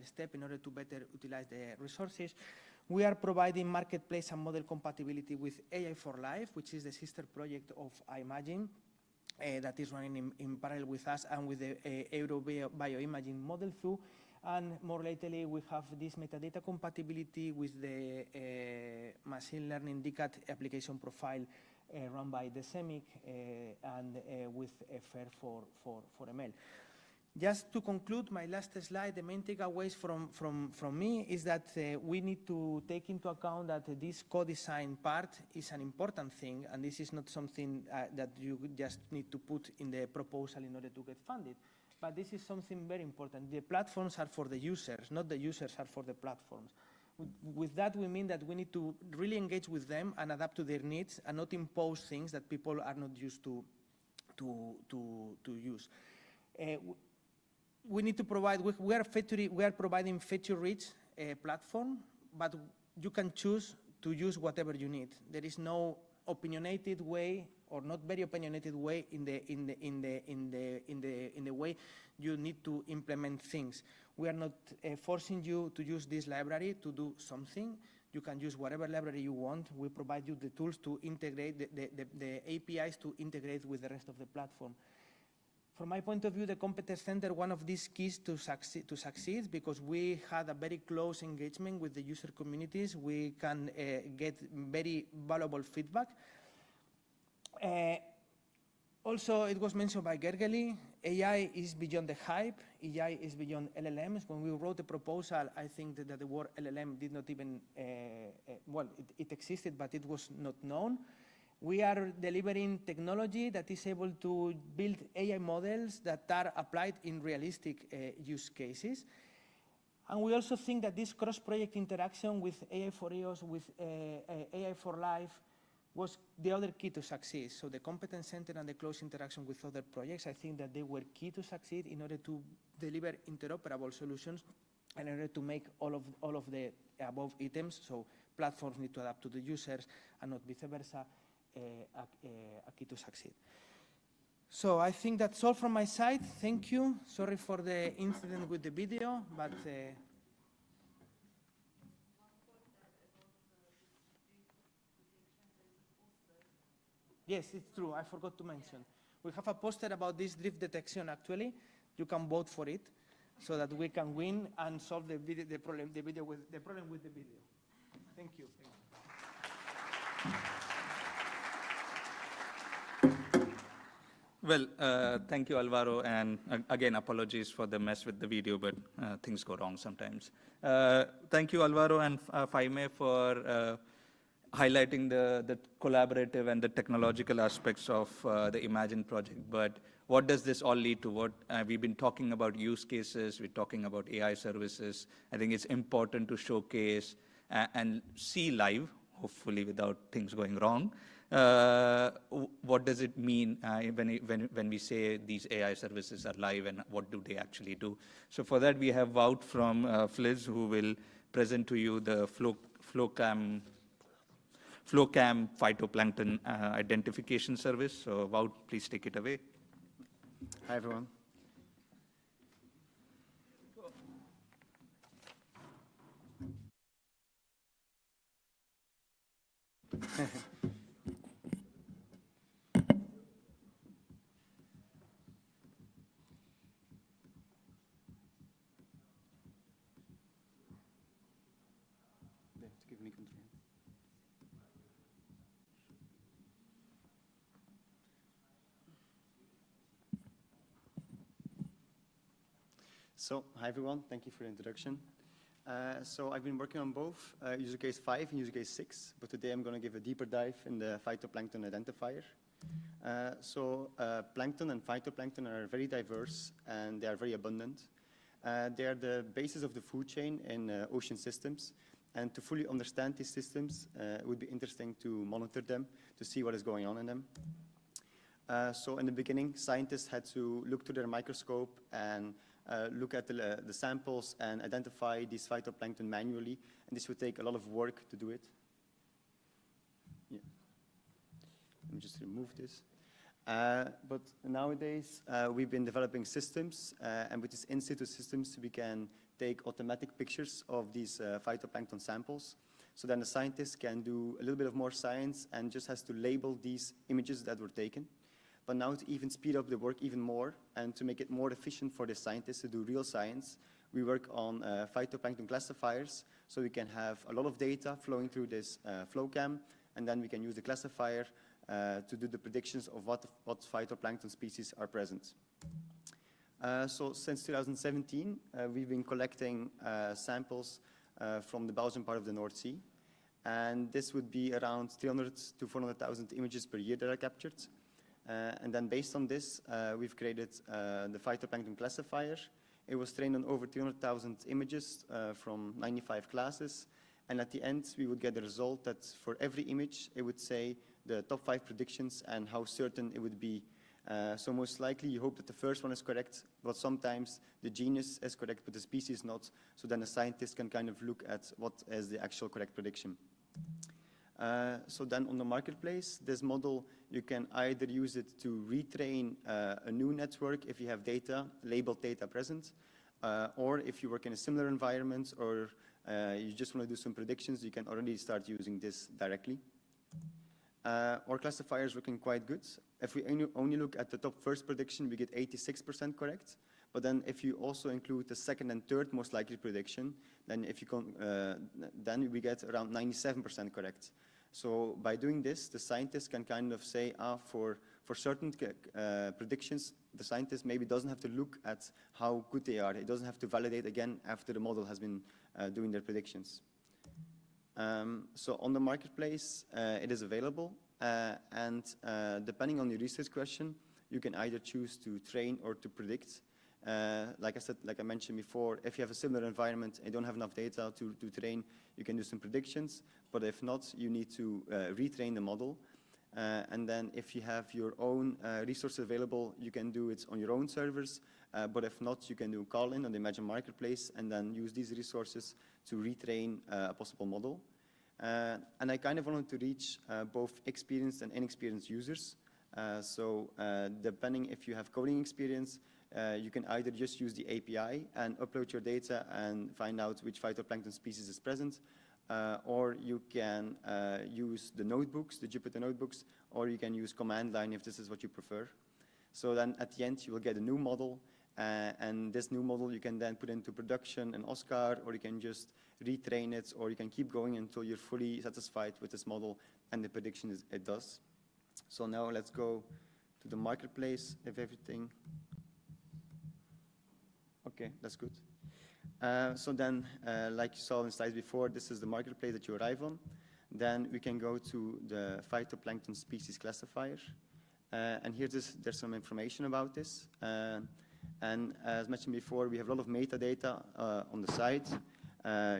step in order to better utilize the resources. We are providing marketplace and model compatibility with AI for Life, which is the sister project of iMagine that is running in parallel with us and with the EuroBioimaging model through. And more lately, we have this metadata compatibility with the machine learning DCAT application profile run by the CEMIC and with FAIR for ML. Just to conclude my last slide, the main takeaways from me is that we need to take into account that this co-design part is an important thing, and this is not something that you just need to put in the proposal in order to get funded. But this is something very important. The platforms are for the users, not the users are for the platforms. With that, we mean that we need to really engage with them and adapt to their needs and not impose things that people are not used to use. We need to provide, we are providing feature-rich platform, but you can choose to use whatever you need. There is no opinionated way or not very opinionated way in the way you need to implement things. We are not forcing you to use this library to do something. You can use whatever library you want. We provide you the tools to integrate, the APIs to integrate with the rest of the platform. From my point of view, the Competence Center, one of these keys to succeed, because we had a very close engagement with the user communities. We can get very valuable feedback. Also, it was mentioned by Gergely, AI is beyond the hype. AI is beyond LLMs. When we wrote the proposal, I think that the word LLM did not even, well, it existed, but it was not known. We are delivering technology that is able to build AI models that are applied in realistic use cases. And we also think that this cross-project interaction with AI for EOS, with AI for Life, was the other key to succeed. So the Competence Center and the close interaction with other projects, I think that they were key to succeed in order to deliver interoperable solutions in order to make all of the above items, so platforms need to adapt to the users and not vice versa, a key to succeed. So I think that's all from my side. Thank you. Sorry for the incident with the video, but yes, it's true. I forgot to mention. We have a poster about this drift detection, actually. You can vote for it so that we can win and solve the problem with the video. Thank you. Well, thank you, Alvaro, and again, apologies for the mess with the video, but things go wrong sometimes. Thank you, Alvaro and Jaime, for highlighting the collaborative and the technological aspects of the Imagine project. But what does this all lead to? What we've been talking about use cases, we're talking about AI services. I think it's important to showcase and see live, hopefully without things going wrong. What does it mean when we say these AI services are live, and what do they actually do? So for that, we have Wout from Fliz, who will present to you the FlowCam phytoplankton identification service. So Wout, please take it away. Hi, everyone. Give me control. So, hi everyone, thank you for the introduction. So I've been working on both use case 5 and use case 6, but today I'm going to give a deeper dive in the phytoplankton identifier. Plankton and phytoplankton are very diverse and they are very abundant. They are the basis of the food chain in ocean systems. And to fully understand these systems, it would be interesting to monitor them, to see what is going on in them. So in the beginning, scientists had to look to their microscope and look at the samples and identify these phytoplankton manually, and this would take a lot of work to do it. Yeah. Let me just remove this. But nowadays, we've been developing systems, and with these in situ systems, we can take automatic pictures of these phytoplankton samples. So then the scientist can do a little bit of more science and just has to label these images that were taken. But now to even speed up the work even more and to make it more efficient for the scientists to do real science, we work on phytoplankton classifiers, so we can have a lot of data flowing through this flowcam, and then we can use the classifier to do the predictions of what phytoplankton species are present. So since 2017, we've been collecting samples from the Belgian part of the North Sea, and this would be around 300 to 400,000 images per year that are captured. And then based on this, we've created the phytoplankton classifier. It was trained on over 300,000 images from 95 classes. And at the end, we would get the result that for every image, it would say the top 5 predictions and how certain it would be. So most likely, you hope that the first one is correct, but sometimes the genus is correct, but the species not. So then a scientist can kind of look at what is the actual correct prediction. So then on the marketplace, this model, you can either use it to retrain a new network if you have data, labeled data present, or if you work in a similar environment or you just want to do some predictions, you can already start using this directly. Our classifier is working quite good. If we only look at the top first prediction, we get 86% correct. But then if you also include the second and third most likely prediction, then then we get around 97% correct. So by doing this, the scientist can kind of say, for certain predictions, the scientist maybe doesn't have to look at how good they are. It doesn't have to validate again after the model has been doing their predictions. So on the marketplace, it is available. And depending on your research question, you can either choose to train or to predict. Like I mentioned before, if you have a similar environment and you don't have enough data to train, you can do some predictions. But if not, you need to retrain the model. And then if you have your own resources available, you can do it on your own servers. But if not, you can do call-in on the Imagine Marketplace and then use these resources to retrain a possible model. And I kind of wanted to reach both experienced and inexperienced users. So depending if you have coding experience, you can either just use the API and upload your data and find out which phytoplankton species is present, or you can use the notebooks, the Jupyter notebooks, or you can use command line if this is what you prefer. So then at the end, you will get a new model, and this new model you can then put into production in Oscar, or you can just retrain it, or you can keep going until you're fully satisfied with this model and the prediction it does. So now let's go to the marketplace if everything. Okay, that's good. So then, like you saw in slides before, this is the marketplace that you arrive on. Then we can go to the phytoplankton species classifier. And here there's some information about this. And as mentioned before, we have a lot of metadata on the site.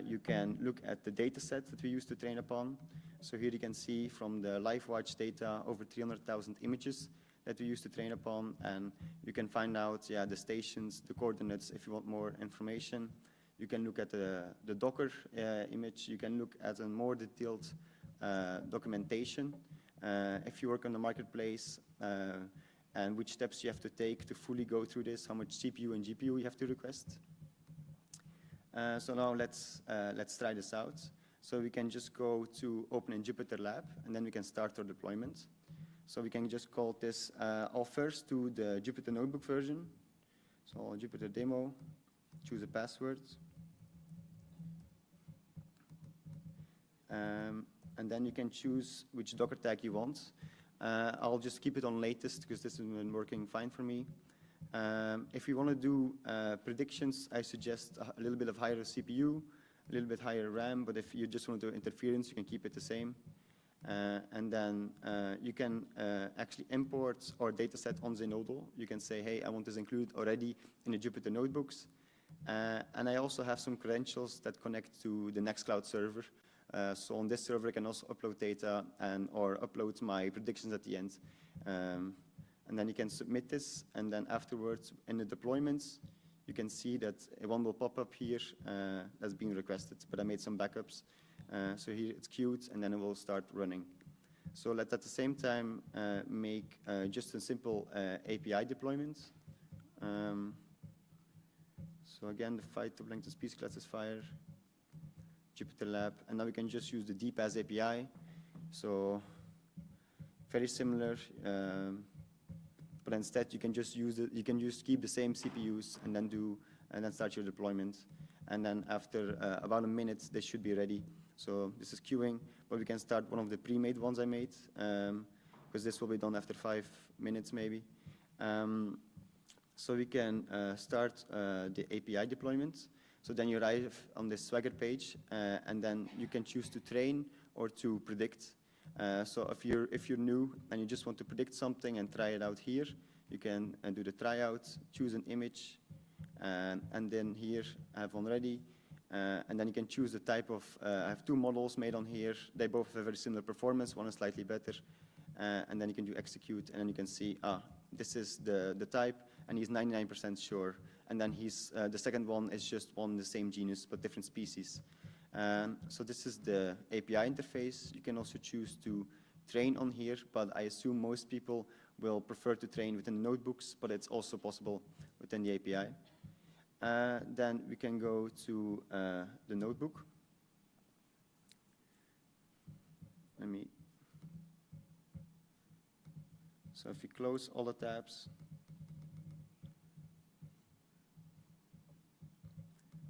You can look at the data set that we use to train upon. So here you can see from the LiveWatch data over 300,000 images that we use to train upon, and you can find out the stations, the coordinates if you want more information. You can look at the Docker image. You can look at a more detailed documentation if you work on the marketplace, and which steps you have to take to fully go through this, how much CPU and GPU you have to request. So now let's try this out. So we can just go to open in Jupyter Lab, and then we can start our deployment. So we can just call this first to the Jupyter Notebook version. So Jupyter demo, choose a password. And then you can choose which Docker tag you want. I'll just keep it on latest because this has been working fine for me. If you want to do predictions, I suggest a little bit of higher CPU, a little bit higher RAM, but if you just want to do interference, you can keep it the same. And then you can actually import our dataset on Zenodo. You can say, hey, I want this included already in the Jupyter notebooks. And I also have some credentials that connect to the Nextcloud server. So on this server, I can also upload data or upload my predictions at the end. And then you can submit this, and then afterwards, in the deployments, you can see that one will pop up here that's being requested, but I made some backups. So here it's queued, and then it will start running. So let's at the same time make just a simple API deployment. So again, the fight to blank to speech classifier, Jupyter Lab, and now we can just use the DPaaS API. So very similar, but instead you can just use it. You can just keep the same CPUs and then start your deployment. And then after about a minute, they should be ready. So this is queuing, but we can start one of the pre-made ones I made, because this will be done after 5 minutes maybe. So we can start the API deployment. So then you arrive on this Swagger page, and then you can choose to train or to predict. So if you're new and you just want to predict something and try it out here, you can do the tryout, choose an image, and then here I have one ready. And then you can choose the type of, I have 2 models made on here. They both have a very similar performance. One is slightly better. And then you can do execute, and then you can see, this is the type, and he's 99% sure. And then the second one is just one the same genus, but different species. So this is the API interface. You can also choose to train on here, but I assume most people will prefer to train within notebooks, but it's also possible within the API. Then we can go to the notebook. So if you close all the tabs,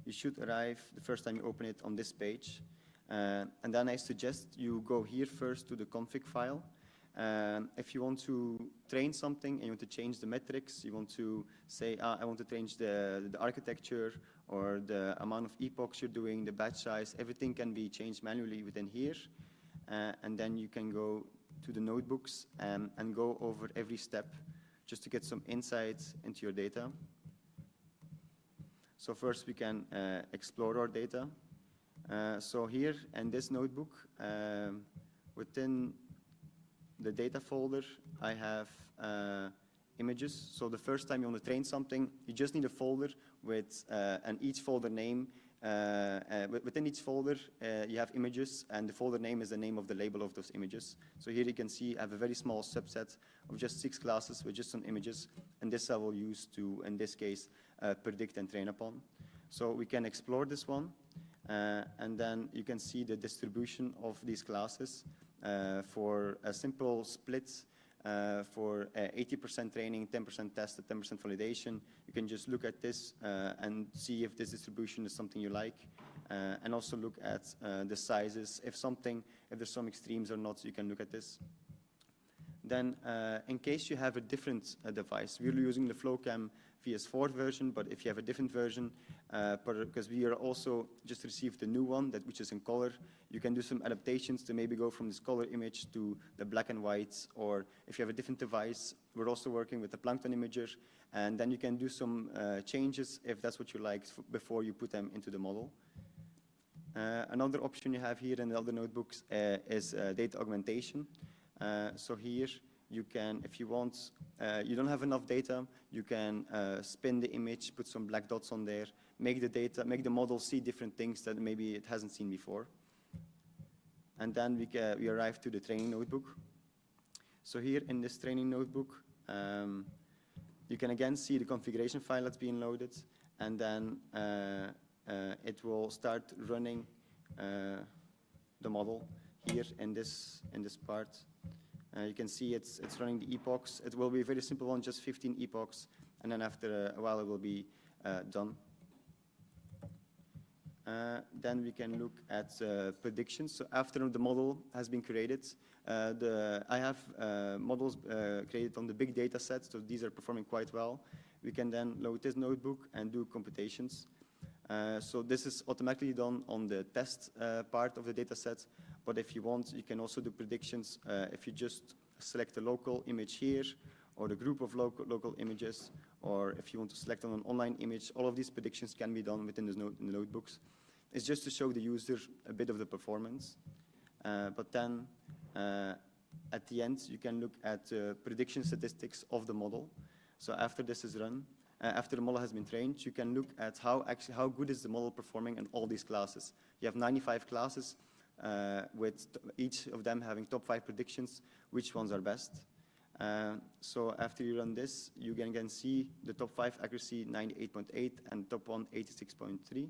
you should arrive the first time you open it on this page. And then I suggest you go here first to the config file. If you want to train something and you want to change the metrics, you want to say, I want to change the architecture or the amount of epochs you're doing, the batch size, everything can be changed manually within here. And then you can go to the notebooks and go over every step just to get some insights into your data. So first we can explore our data. So here in this notebook, within the data folder, I have images. So the first time you want to train something, you just need a folder with each folder name. Within each folder, you have images, and the folder name is the name of the label of those images. So here you can see I have a very small subset of just 6 classes with just some images, and this I will use to, in this case, predict and train upon. So we can explore this one, and then you can see the distribution of these classes for a simple split. For 80% training, 10% tested, 10% validation. You can just look at this and see if this distribution is something you like, and also look at the sizes. If there's some extremes or not, you can look at this. Then, in case you have a different device, we're using the FlowCam VS4 version, but if you have a different version, because we are also just received a new one which is in color, you can do some adaptations to maybe go from this color image to the black and white, or if you have a different device, we're also working with the Plankton imager, and then you can do some changes if that's what you like before you put them into the model. Another option you have here in the other notebooks is data augmentation. So here, you can, if you want, you don't have enough data, you can spin the image, put some black dots on there, make the model see different things that maybe it hasn't seen before. And then we arrive to the training notebook. So here in this training notebook, you can again see the configuration file that's being loaded, and then it will start running the model here in this part. You can see it's running the epochs. It will be a very simple one, just 15 epochs, and then after a while it will be done. Then we can look at predictions. So after the model has been created, I have models created on the big data set, so these are performing quite well. We can then load this notebook and do computations. So this is automatically done on the test part of the data set, but if you want, you can also do predictions if you just select a local image here, or a group of local images, or if you want to select on an online image, all of these predictions can be done within the notebooks. It's just to show the user a bit of the performance. But then at the end, you can look at prediction statistics of the model. So after this is run, after the model has been trained, you can look at how good is the model performing in all these classes. You have 95 classes with each of them having top 5 predictions, which ones are best. So after you run this, you can again see the top 5 accuracy 98.8 and top 1 86.3.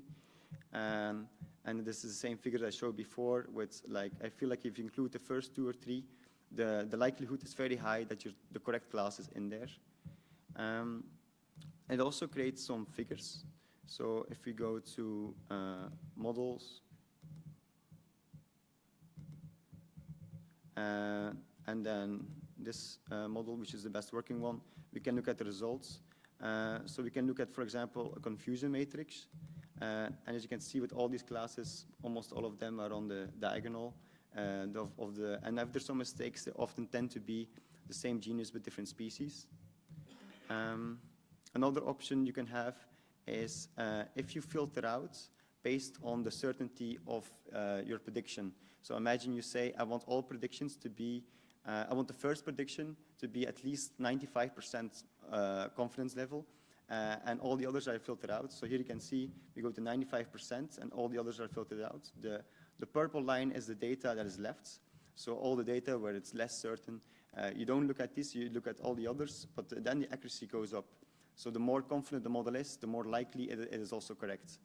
And this is the same figure I showed before with, like, I feel like if you include the first 2 or 3, the likelihood is very high that the correct class is in there. It also creates some figures. So if we go to models, and then this model, which is the best working one, we can look at the results. So we can look at, for example, a confusion matrix. And as you can see with all these classes, almost all of them are on the diagonal. And if there's some mistakes, they often tend to be the same genus with different species. Another option you can have is if you filter out based on the certainty of your prediction. So imagine you say, I want all predictions to be, I want the first prediction to be at least 95% confidence level, and all the others are filtered out. So here you can see we go to 95% and all the others are filtered out. The purple line is the data that is left. So all the data where it's less certain, you don't look at this, you look at all the others, but then the accuracy goes up. So the more confident the model is, the more likely it is also correct.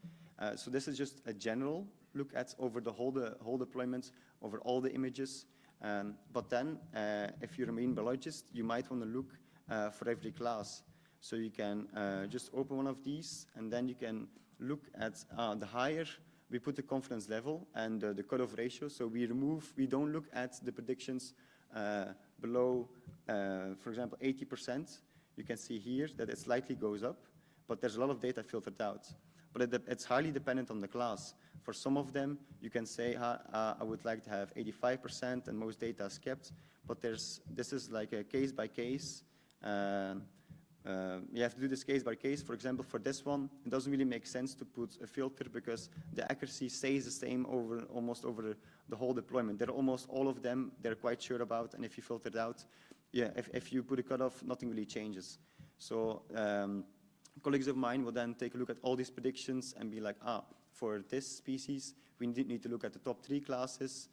So this is just a general look at over the whole deployment, over all the images. But then, if you're a marine biologist, you might want to look for every class. So you can just open one of these, and then you can look at the higher we put the confidence level and the cutoff ratio. So we don't look at the predictions below, for example, 80%. You can see here that it slightly goes up, but there's a lot of data filtered out. But it's highly dependent on the class. For some of them, you can say, I would like to have 85% and most data is kept, but this is like a case by case. You have to do this case by case. For example, for this one, it doesn't really make sense to put a filter because the accuracy stays the same almost over the whole deployment. They're almost all of them, they're quite sure about, and if you filter it out, yeah, if you put a cutoff, nothing really changes. So colleagues of mine will then take a look at all these predictions and be like, for this species, we need to look at the top 3 classes.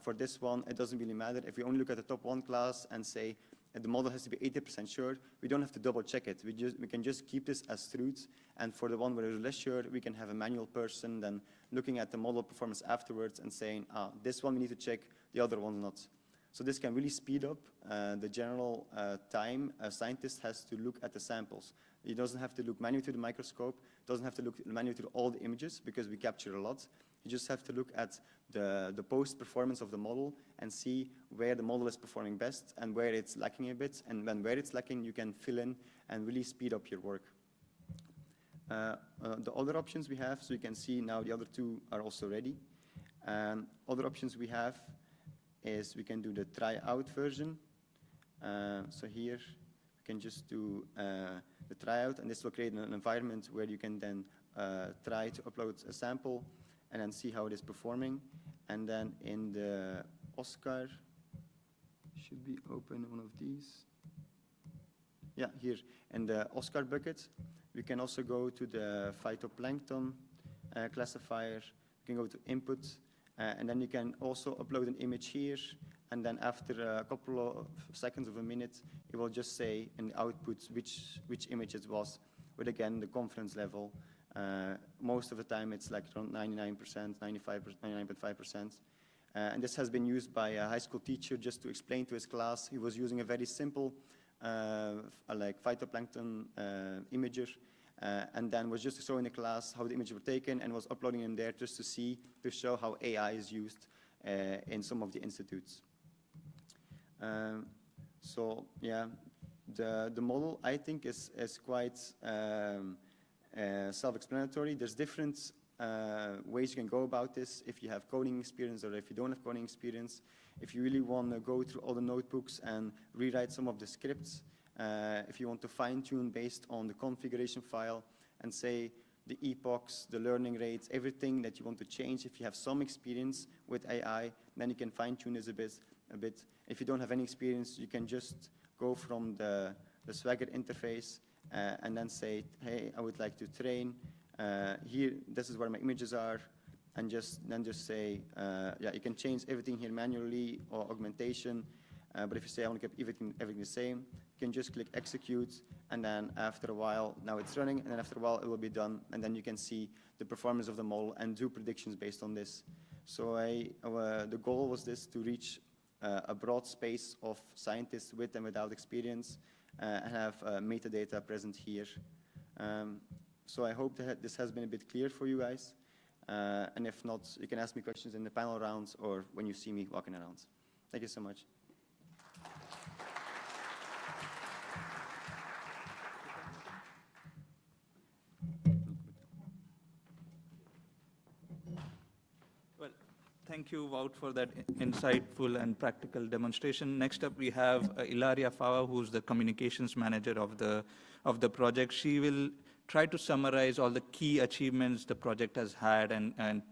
For this one, it doesn't really matter. If we only look at the top 1 class and say the model has to be 80% sure, we don't have to double check it. We can just keep this as truth. And for the one where we're less sure, we can have a manual person then looking at the model performance afterwards and saying, this one we need to check, the other one not. So this can really speed up the general time a scientist has to look at the samples. He doesn't have to look manually through the microscope, doesn't have to look manually through all the images because we capture a lot. You just have to look at the post-performance of the model and see where the model is performing best and where it's lacking a bit. And then where it's lacking, you can fill in and really speed up your work. The other options we have, so you can see now the other 2 are also ready. Other options we have is we can do the try-out version. So here we can just do the tryout, and this will create an environment where you can then try to upload a sample and then see how it is performing. And then in the Oscar, should be open one of these. Yeah, here in the Oscar bucket, we can also go to the phytoplankton classifier. You can go to input, and then you can also upload an image here. And then after a couple of seconds of a minute, it will just say in the output which image it was, with again the confidence level. Most of the time it's like around 99%, 99.5%. And this has been used by a high school teacher just to explain to his class. He was using a very simple like phytoplankton imager, and then was just showing the class how the images were taken and was uploading them there just to show how AI is used in some of the institutes. So yeah, the model I think is quite self-explanatory. There's different ways you can go about this if you have coding experience or if you don't have coding experience. If you really want to go through all the notebooks and rewrite some of the scripts, if you want to fine-tune based on the configuration file and say the epochs, the learning rates, everything that you want to change, if you have some experience with AI, then you can fine-tune this a bit. If you don't have any experience, you can just go from the Swagger interface and then say, hey, I would like to train. Here, this is where my images are. And then just say, yeah, you can change everything here manually or augmentation. But if you say I want to keep everything the same, you can just click execute, and then after a while, now it's running, and then after a while, it will be done, and then you can see the performance of the model and do predictions based on this. So the goal was this, to reach a broad space of scientists with and without experience and have metadata present here. So I hope that this has been a bit clear for you guys. And if not, you can ask me questions in the panel rounds or when you see me walking around. Thank you so much. Well, thank you, Wout, for that insightful and practical demonstration. Next up, we have Ilaria Fava, who's the communications manager of the project. She will try to summarize all the key achievements the project has had and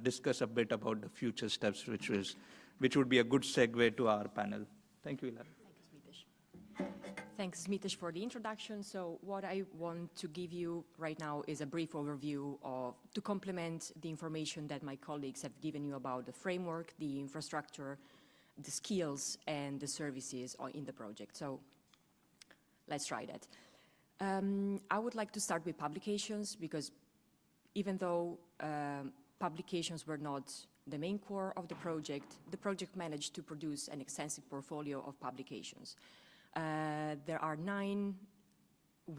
discuss a bit about the future steps, which would be a good segue to our panel. Thank you, Ilaria. Thanks, Mitesh, for the introduction. So what I want to give you right now is a brief overview to complement the information that my colleagues have given you about the framework, the infrastructure, the skills, and the services in the project. So let's try that. I would like to start with publications, because even though publications were not the main core of the project managed to produce an extensive portfolio of publications. There are 9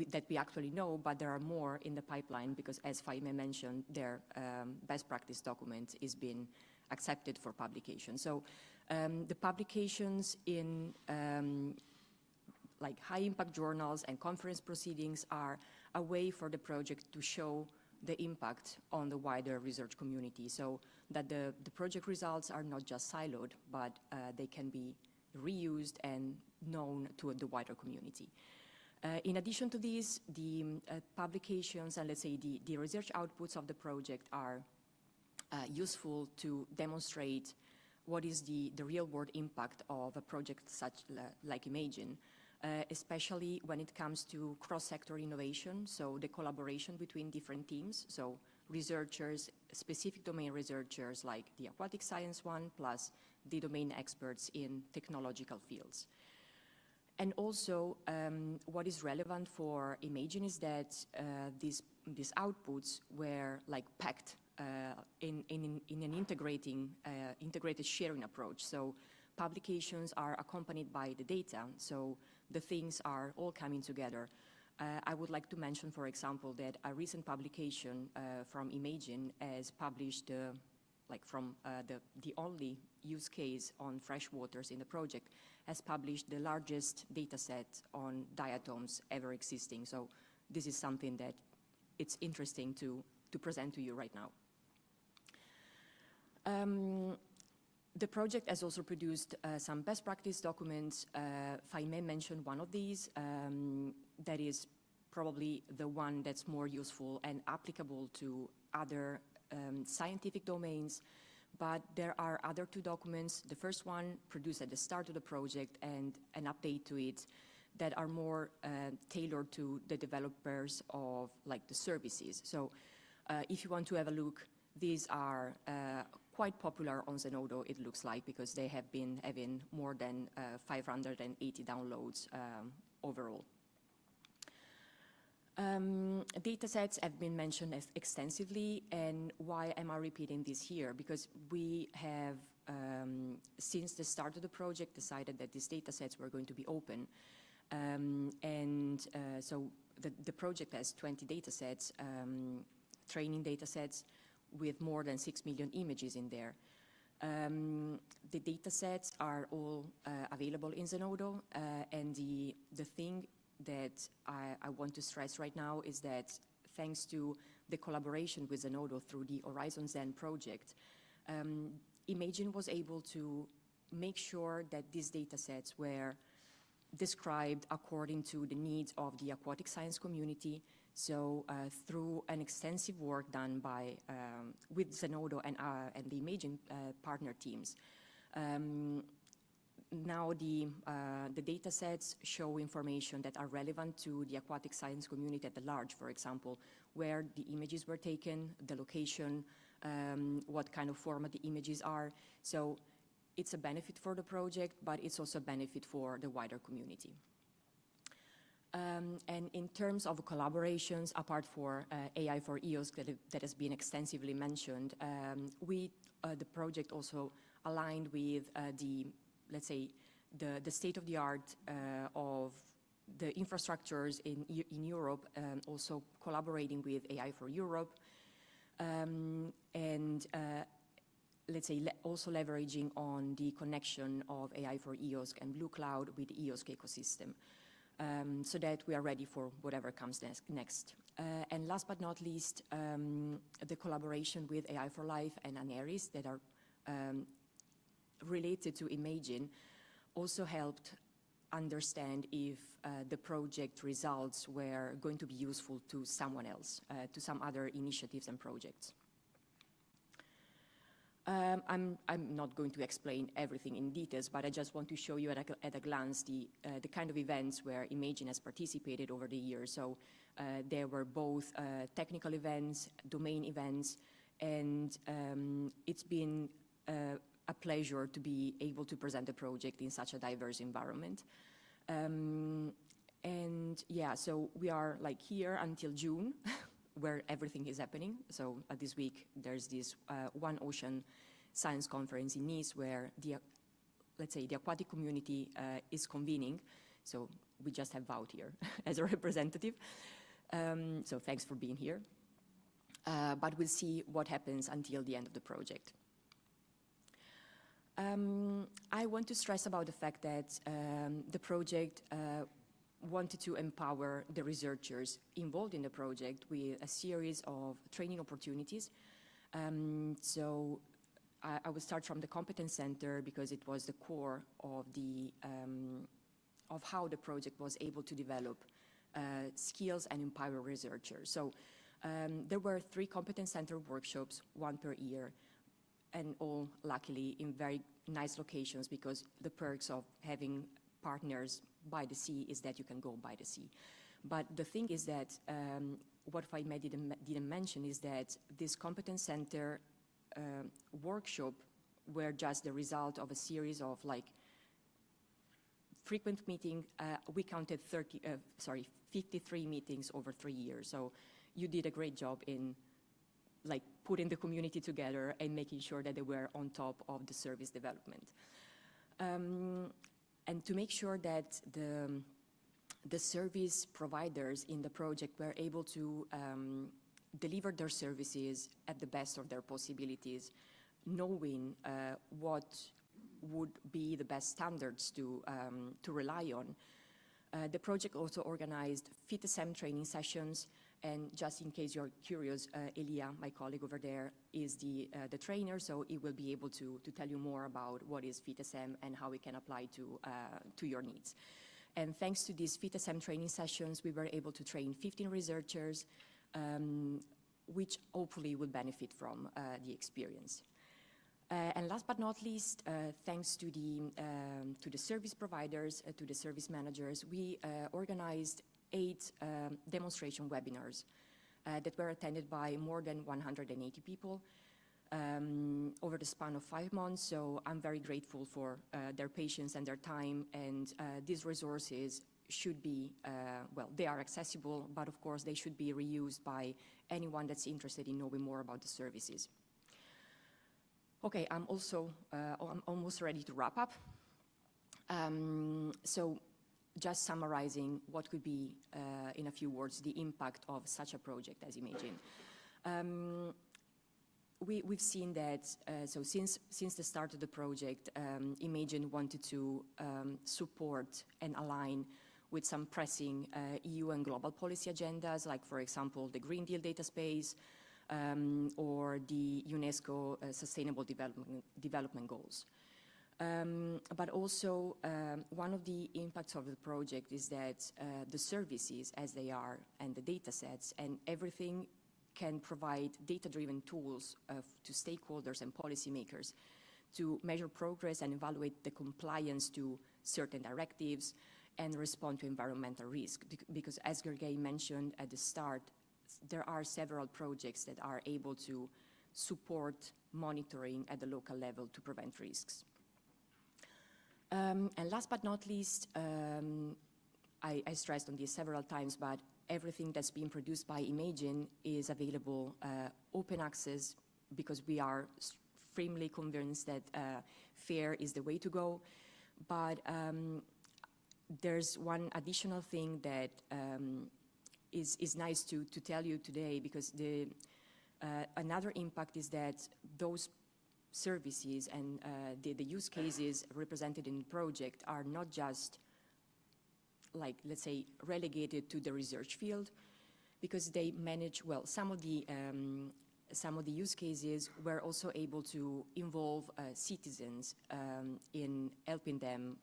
that we actually know, but there are more in the pipeline because, as Faime mentioned, their best practice document is being accepted for publication. So the publications in like high-impact journals and conference proceedings are a way for the project to show the impact on the wider research community, so that the project results are not just siloed, but they can be reused and known to the wider community. In addition to these, the publications and, let's say, the research outputs of the project are useful to demonstrate what is the real-world impact of a project like Imagine, especially when it comes to cross-sector innovation, so the collaboration between different teams, so researchers, specific domain researchers like the Aquatic Science one, plus the domain experts in technological fields. And also, what is relevant for Imagine is that these outputs were like packed in an integrated sharing approach. So publications are accompanied by the data, so the things are all coming together. I would like to mention, for example, that a recent publication from Imagine has published the only use case on fresh waters in the project, has published the largest data set on diatoms ever existing. So this is something that it's interesting to present to you right now. The project has also produced some best practice documents. Faime mentioned one of these. That is probably the one that's more useful and applicable to other scientific domains. But there are other 2 documents. The first one produced at the start of the project and an update to it that are more tailored to the developers of like the services. So if you want to have a look, these are quite popular on Zenodo, it looks like, because they have been having more than 580 downloads overall. Data sets have been mentioned extensively, and why am I repeating this here? Because we have, since the start of the project, decided that these data sets were going to be open. So the project has 20 data sets, training data sets, with more than 6 million images in there. The data sets are all available in Zenodo, and the thing that I want to stress right now is that thanks to the collaboration with Zenodo through the Horizon Zen project, Imagine was able to make sure that these data sets were described according to the needs of the aquatic science community. So through an extensive work done by, with Zenodo and the imaging partner teams, now the data sets show information that are relevant to the aquatic science community at large, for example, where the images were taken, the location, what kind of format the images are. So it's a benefit for the project, but it's also a benefit for the wider community. And in terms of collaborations, apart for AI for EOSC that has been extensively mentioned, the project also aligned with let's say, the state-of-the-art of the infrastructures in Europe, also collaborating with AI for Europe, and let's say, also leveraging on the connection of AI for EOSC and Blue Cloud with the EOSC ecosystem, so that we are ready for whatever comes next. And last but not least, the collaboration with AI for Life and analyse that are related to imaging also helped understand if the project results were going to be useful to someone else, to some other initiatives and projects. I'm not going to explain everything in details, but I just want to show you at a glance the kind of events where imaging has participated over the years. So there were both technical events, domain events, and it's been a pleasure to be able to present the project in such a diverse environment. And yeah, so we are like here until June, where everything is happening. So this week, there's this One Ocean Science Conference in Nice, where let's say, the aquatic community is convening. So we just have Wout here as a representative. So thanks for being here. But we'll see what happens until the end of the project. I want to stress about the fact that the project wanted to empower the researchers involved in the project with a series of training opportunities. So I will start from the Competence Center because it was the core of of how the project was able to develop skills and empower researchers. So there were 3 Competence Center workshops, 1 per year, and all luckily in very nice locations, because the perks of having partners by the sea is that you can go by the sea. But the thing is that what I didn't mention is that this Competence Center workshop were just the result of a series of frequent meetings. We counted 53 meetings over 3 years. So you did a great job in putting the community together and making sure that they were on top of the service development. And to make sure that the service providers in the project were able to deliver their services at the best of their possibilities, knowing what would be the best standards to rely on. The project also organized FITSM training sessions. And just in case you're curious, Elia, my colleague over there, is the trainer, so he will be able to tell you more about what is FITSM and how it can apply to your needs. And thanks to these FITSM training sessions, we were able to train 15 researchers, which hopefully will benefit from the experience. And last but not least, thanks to the service providers, to the service managers, we organized 8 demonstration webinars that were attended by more than 180 people over the span of 5 months. So I'm very grateful for their patience and their time. And these resources should be, well, they are accessible, but of course they should be reused by anyone that's interested in knowing more about the services. Okay, I'm almost ready to wrap up. So just summarizing what could be, in a few words, the impact of such a project as Imagine. We've seen that, so since the start of the project, Imagine wanted to support and align with some pressing EU and global policy agendas, like, for example, the Green Deal data space, or the UNESCO Sustainable Development Goals. But also, one of the impacts of the project is that the services as they are and the data sets and everything can provide data-driven tools to stakeholders and policymakers to measure progress and evaluate the compliance to certain directives and respond to environmental risk. Because as Gergely mentioned at the start, there are several projects that are able to support monitoring at the local level to prevent risks. And last but not least, I stressed on this several times, but everything that's being produced by Imagine is available open access because we are firmly convinced that fair is the way to go. But there's one additional thing that is nice to tell you today, because another impact is that those services and the use cases represented in the project are not just, like, let's say, relegated to the research field, because they manage, well, some of the use cases were also able to involve citizens in helping them,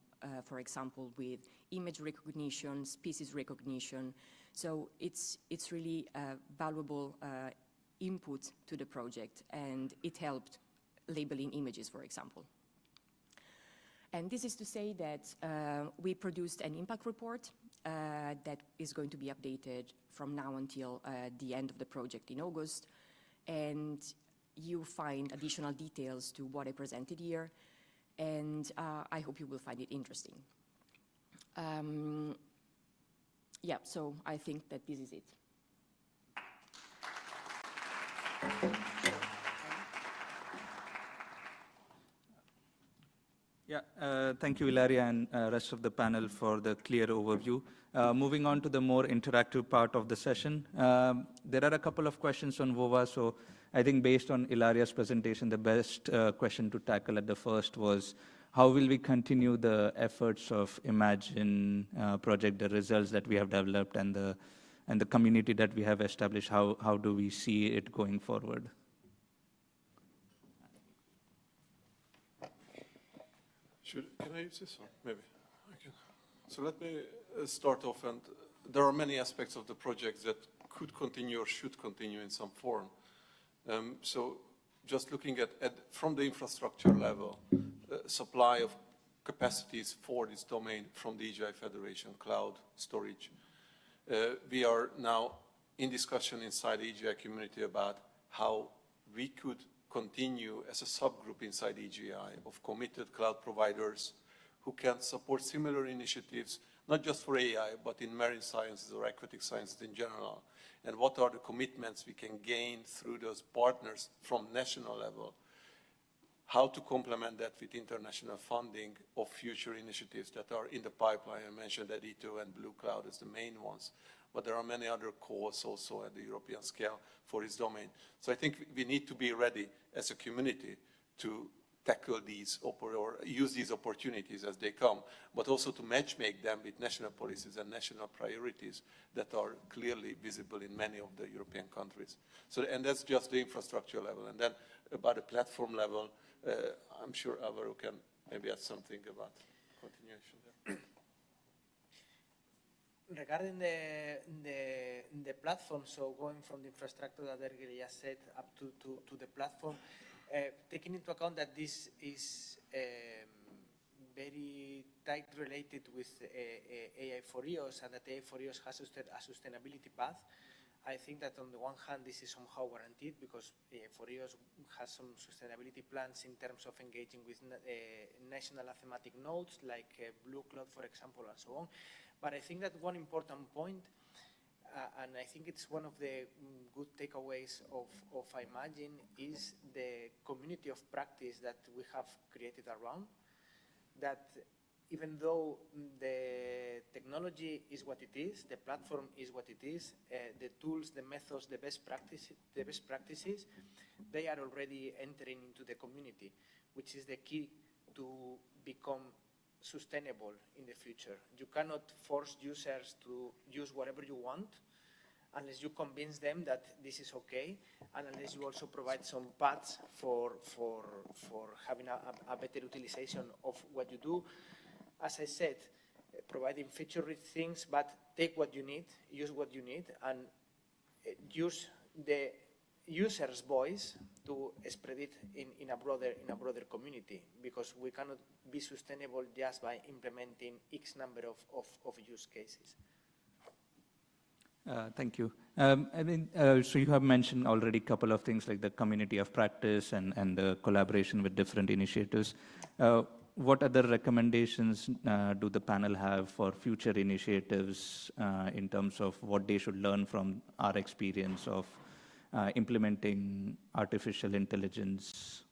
for example, with image recognition, species recognition. So it's really a valuable input to the project, and it helped labeling images, for example. And this is to say that we produced an impact report that is going to be updated from now until the end of the project in August. And you find additional details to what I presented here. And I hope you will find it interesting. Yeah, so I think that this is it. Yeah, thank you, Ilaria, and rest of the panel for the clear overview. Moving on to the more interactive part of the session, there are a couple of questions on VOVA, so I think based on Ilaria's presentation, the best question to tackle at the first was, how will we continue the efforts of Imagine project, the results that we have developed and the community that we have established, how do we see it going forward? Can I use this one? Maybe I can. So let me start off, and there are many aspects of the project that could continue or should continue in some form. So just looking at from the infrastructure level, supply of capacities for this domain from the EGI Federation, cloud storage. We are now in discussion inside the EGI community about how we could continue as a subgroup inside EGI of committed cloud providers who can support similar initiatives, not just for AI, but in marine sciences or aquatic sciences in general. And what are the commitments we can gain through those partners from national level? How to complement that with international funding of future initiatives that are in the pipeline. I mentioned Edito and Blue Cloud as the main ones, but there are many other calls also at the European scale for this domain. So I think we need to be ready as a community to tackle these or use these opportunities as they come, but also to matchmake them with national policies and national priorities that are clearly visible in many of the European countries. So, and that's just the infrastructure level. And then about the platform level, I'm sure Alvaro can maybe add something about continuation there. Regarding the platform, so going from the infrastructure that Gergely just said up to the platform, taking into account that this is very tight related with AI for EOS, and that AI for EOS has a sustainability path, I think that on the one hand this is somehow guaranteed because AI for EOS has some sustainability plans in terms of engaging with national thematic nodes like Blue Cloud, for example, and so on. But I think that one important point, and I think it's one of the good takeaways of Imagine, is the community of practice that we have created around. That even though the technology is what it is, the platform is what it is, the tools, the methods, the best practices, they are already entering into the community, which is the key to become sustainable in the future. You cannot force users to use whatever you want, unless you convince them that this is okay, and unless you also provide some paths for having a better utilization of what you do. As I said, providing feature-rich things, but take what you need, use what you need, and use the user's voice to spread it in a broader community, because we cannot be sustainable just by implementing X number of use cases. Thank you. So you have mentioned already a couple of things like the community of practice and the collaboration with different initiatives. What other recommendations do the panel have for future initiatives in terms of what they should learn from our experience of implementing artificial intelligence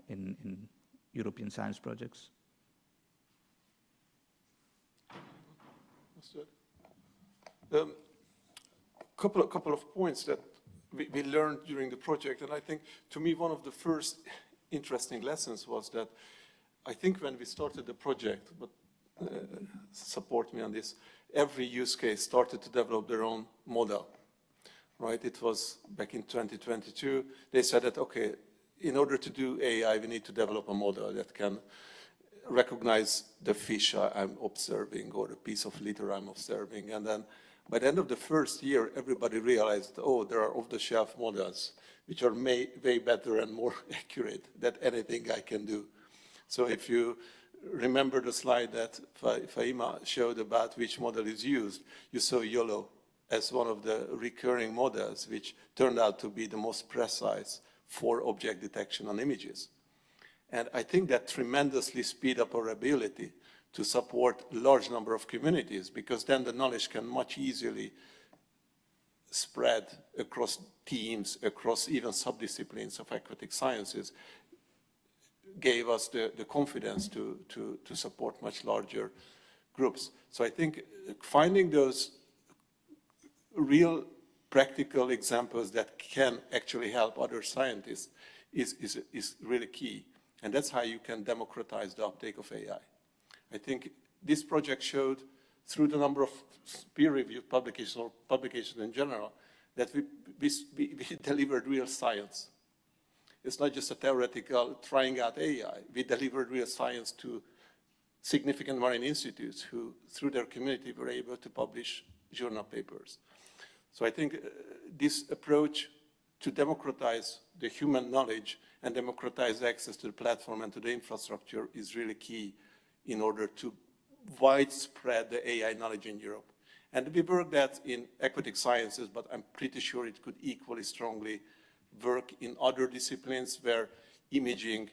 in European science projects? Couple of points that we learned during the project, and I think to me one of the first interesting lessons was that I think when we started the project, but support me on this, every use case started to develop their own model, right? It was back in 2022, they said that, okay, in order to do AI, we need to develop a model that can recognize the fish I'm observing or the piece of litter I'm observing. And then by the end of the first year, everybody realized, oh, there are off-the-shelf models which are way better and more accurate than anything I can do. So if you remember the slide that Faima showed about which model is used, you saw YOLO as one of the recurring models, which turned out to be the most precise for object detection on images. And I think that tremendously speed up our ability to support a large number of communities, because then the knowledge can much easily spread across teams, across even subdisciplines of aquatic sciences, gave us the confidence to support much larger groups. So I think finding those real practical examples that can actually help other scientists is really key. And that's how you can democratize the uptake of AI. I think this project showed, through the number of peer-reviewed publications or publications in general, that we delivered real science. It's not just a theoretical trying out AI. We delivered real science to significant marine institutes who, through their community, were able to publish journal papers. So I think this approach to democratize the human knowledge and democratize access to the platform and to the infrastructure is really key in order to widespread the AI knowledge in Europe. And we work that in aquatic sciences, but I'm pretty sure it could equally strongly work in other disciplines where imaging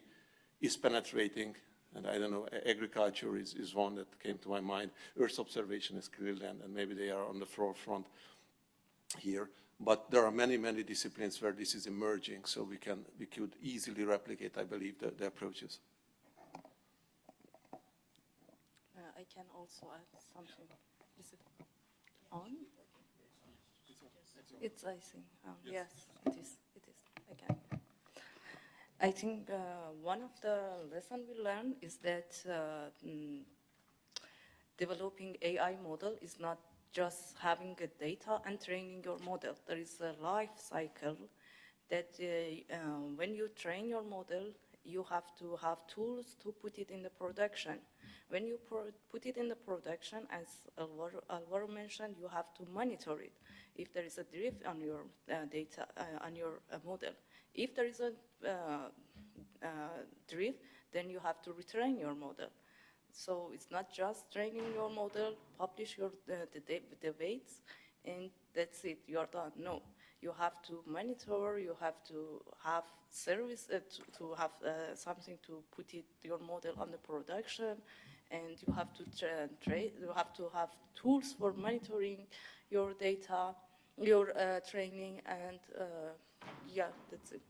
is penetrating. And I don't know, agriculture is one that came to my mind. Earth observation is clearly, and maybe they are on the forefront here. But there are many, many disciplines where this is emerging, so we could easily replicate, I believe, the approaches. I can also add something. Is it on? It's, I think, yes, it is. I can. I think one of the lessons we learned is that developing AI model is not just having a data and training your model. There is a life cycle that when you train your model, you have to have tools to put it in the production. When you put it in the production, as Alvaro mentioned, you have to monitor it. If there is a drift on your data, on your model. If there is a drift, then you have to retrain your model. So it's not just training your model, publish the weights, and that's it, you're done. No, you have to monitor, you have to have service, to have something to put your model on the production, and you have to you have to have tools for monitoring your data, your training, and yeah, that's it.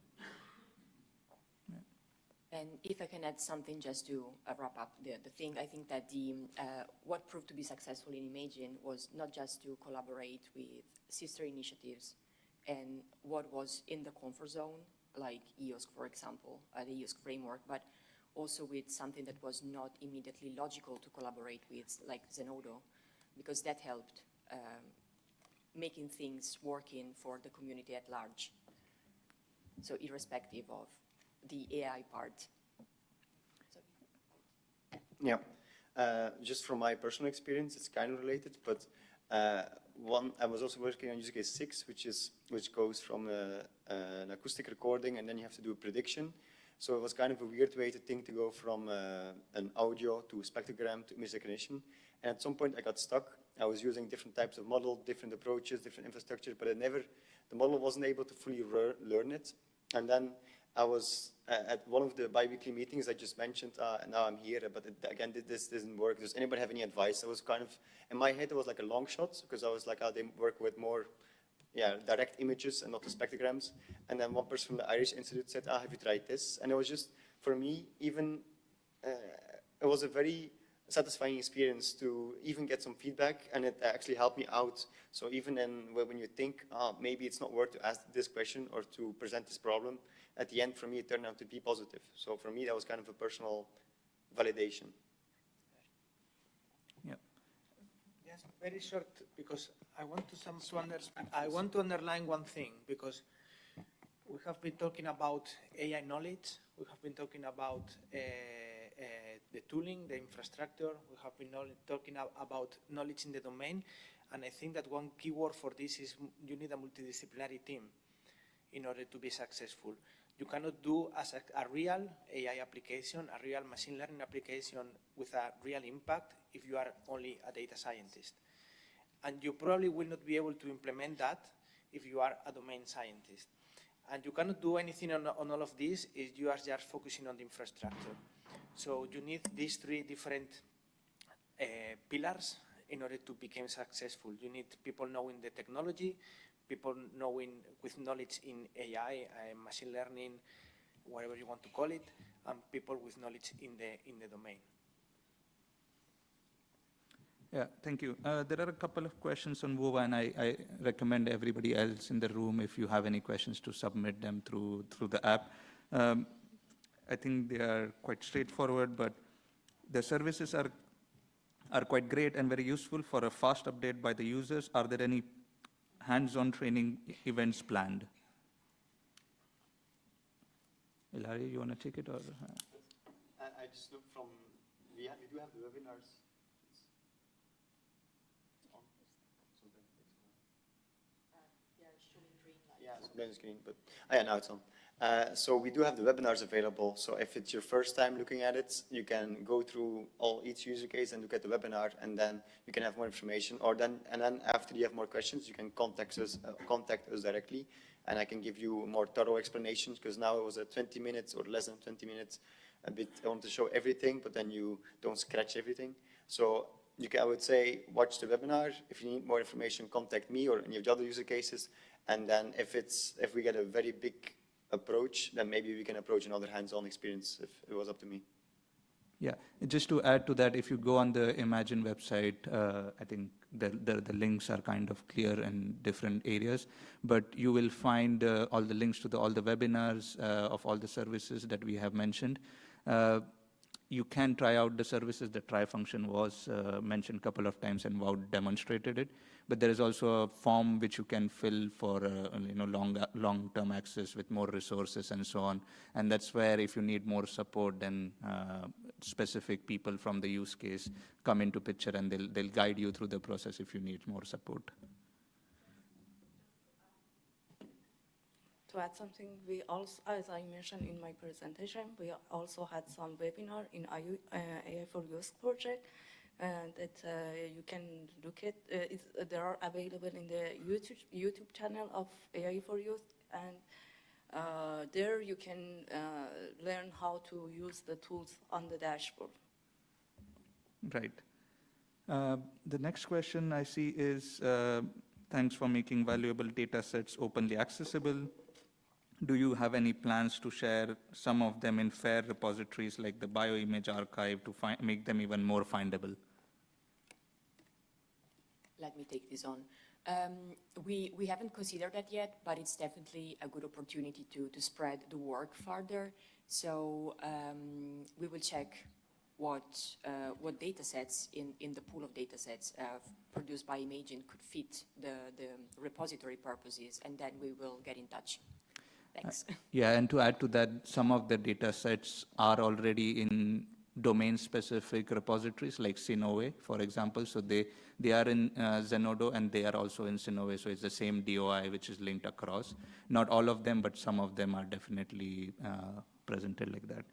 And if I can add something just to wrap up the thing, I think that what proved to be successful in Imagine was not just to collaborate with sister initiatives and what was in the comfort zone, like EOSC, for example, the EOSC framework, but also with something that was not immediately logical to collaborate with, like Zenodo, because that helped making things working for the community at large. So irrespective of the AI part. Yeah, just from my personal experience, it's kind of related, but I was also working on use case 6, which goes from an acoustic recording, and then you have to do a prediction. So it was kind of a weird way to think to go from an audio to a spectrogram to image recognition. And at some point I got stuck. I was using different types of model, different approaches, different infrastructure, but the model wasn't able to fully learn it. And then I was at one of the bi-weekly meetings I just mentioned, and now I'm here, but again, this doesn't work. Does anybody have any advice? I was kind of, in my head, it was like a long shot, because I was like, they work with more direct images and not the spectrograms. And then one person from the Irish Institute said, have you tried this? And it was just, for me, even, it was a very satisfying experience to even get some feedback, and it actually helped me out. So even when you think, maybe it's not worth to ask this question or to present this problem, at the end, for me, it turned out to be positive. So for me, that was kind of a personal validation. Yep. Yes, very short, because I want to underline one thing, because we have been talking about AI knowledge, we have been talking about the tooling, the infrastructure, we have been talking about knowledge in the domain, and I think that one keyword for this is you need a multidisciplinary team in order to be successful. You cannot do as a real AI application, a real machine learning application with a real impact if you are only a data scientist. And you probably will not be able to implement that if you are a domain scientist. And you cannot do anything on all of this if you are just focusing on the infrastructure. So you need these 3 different pillars in order to become successful. You need people knowing the technology, people with knowledge in AI, machine learning, whatever you want to call it, and people with knowledge in the domain. Yeah, thank you. There are a couple of questions on WOVA, and I recommend everybody else in the room, if you have any questions, to submit them through the app. I think they are quite straightforward, but the services are quite great and very useful for a fast update by the users. Are there any hands-on training events planned? Ilaria, you want to take it? Or? I just looked from, we do have the webinars. Then screen, but now it's on. So we do have the webinars available. So if it's your first time looking at it, you can go through each user case and look at the webinar, and then you can have more information. And then after you have more questions, you can contact us directly, and I can give you more thorough explanations, because now it was 20 minutes or less than 20 minutes. I want to show everything, but then you don't scratch everything. So I would say watch the webinar. If you need more information, contact me or any of the other user cases. And then if we get a very big approach, then maybe we can approach another hands-on experience if it was up to me. Yeah, just to add to that, if you go on the Imagine website, I think the links are kind of clear in different areas, but you will find all the links to all the webinars of all the services that we have mentioned. You can try out the services. The try function was mentioned a couple of times, and Wout demonstrated it. But there is also a form which you can fill for long-term access with more resources and so on. And that's where, if you need more support, then specific people from the use case come into picture, and they'll guide you through the process if you need more support. To add something, we also, as I mentioned in my presentation, we also had some webinar in AI for Use project, and you can look at. They are available in the YouTube channel of AI for Use, and there you can learn how to use the tools on the dashboard. Right. The next question I see is, thanks for making valuable data sets openly accessible. Do you have any plans to share some of them in FAIR repositories like the Bioimage Archive to make them even more findable? Let me take this on. We haven't considered that yet, but it's definitely a good opportunity to spread the work further. So we will check what data sets in the pool of data sets produced by Imagine could fit the repository purposes, and then we will get in touch. Thanks. Yeah, and to add to that, some of the data sets are already in domain-specific repositories like Sinove, for example. So they are in Zenodo, and they are also in Sinove. So it's the same DOI which is linked across. Not all of them, but some of them are definitely presented like that.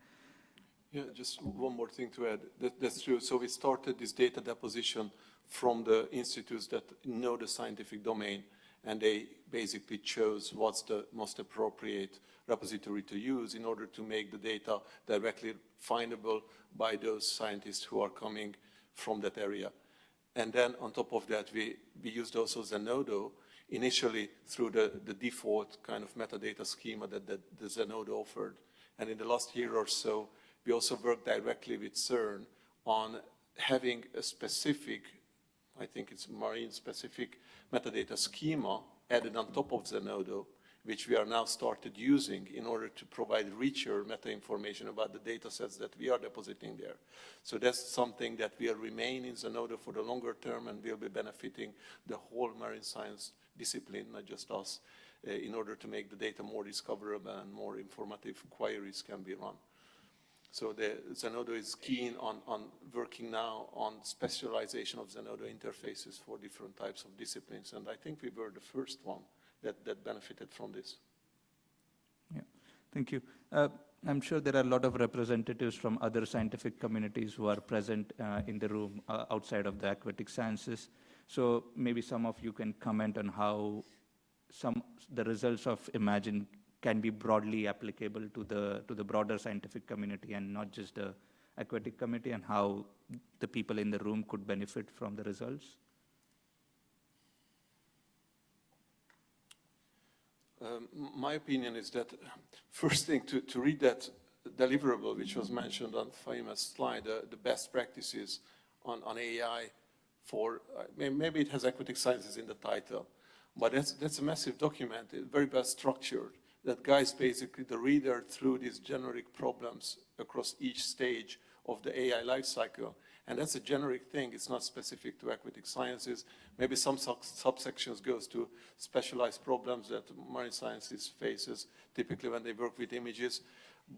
Yeah, just one more thing to add. That's true. So we started this data deposition from the institutes that know the scientific domain, and they basically chose what's the most appropriate repository to use in order to make the data directly findable by those scientists who are coming from that area. And then on top of that, we used also Zenodo initially through the default kind of metadata schema that the Zenodo offered. And in the last year or so, we also worked directly with CERN on having a specific, I think it's marine-specific metadata schema added on top of Zenodo, which we are now started using in order to provide richer meta-information about the data sets that we are depositing there. So that's something that will remain in Zenodo for the longer term and will be benefiting the whole marine science discipline, not just us, in order to make the data more discoverable and more informative queries can be run. So the Zenodo is keen on working now on specialization of Zenodo interfaces for different types of disciplines. And I think we were the first one that benefited from this. Yeah, thank you. I'm sure there are a lot of representatives from other scientific communities who are present in the room outside of the aquatic sciences. So maybe some of you can comment on how the results of Imagine can be broadly applicable to the broader scientific community and not just the aquatic community, and how the people in the room could benefit from the results. My opinion is that first thing to read that deliverable, which was mentioned on Fahima's slide, the best practices on AI for, maybe it has aquatic sciences in the title, but that's a massive document, very well structured, that guides basically the reader through these generic problems across each stage of the AI lifecycle. And that's a generic thing. It's not specific to aquatic sciences. Maybe some subsections goes to specialized problems that marine sciences faces, typically when they work with images.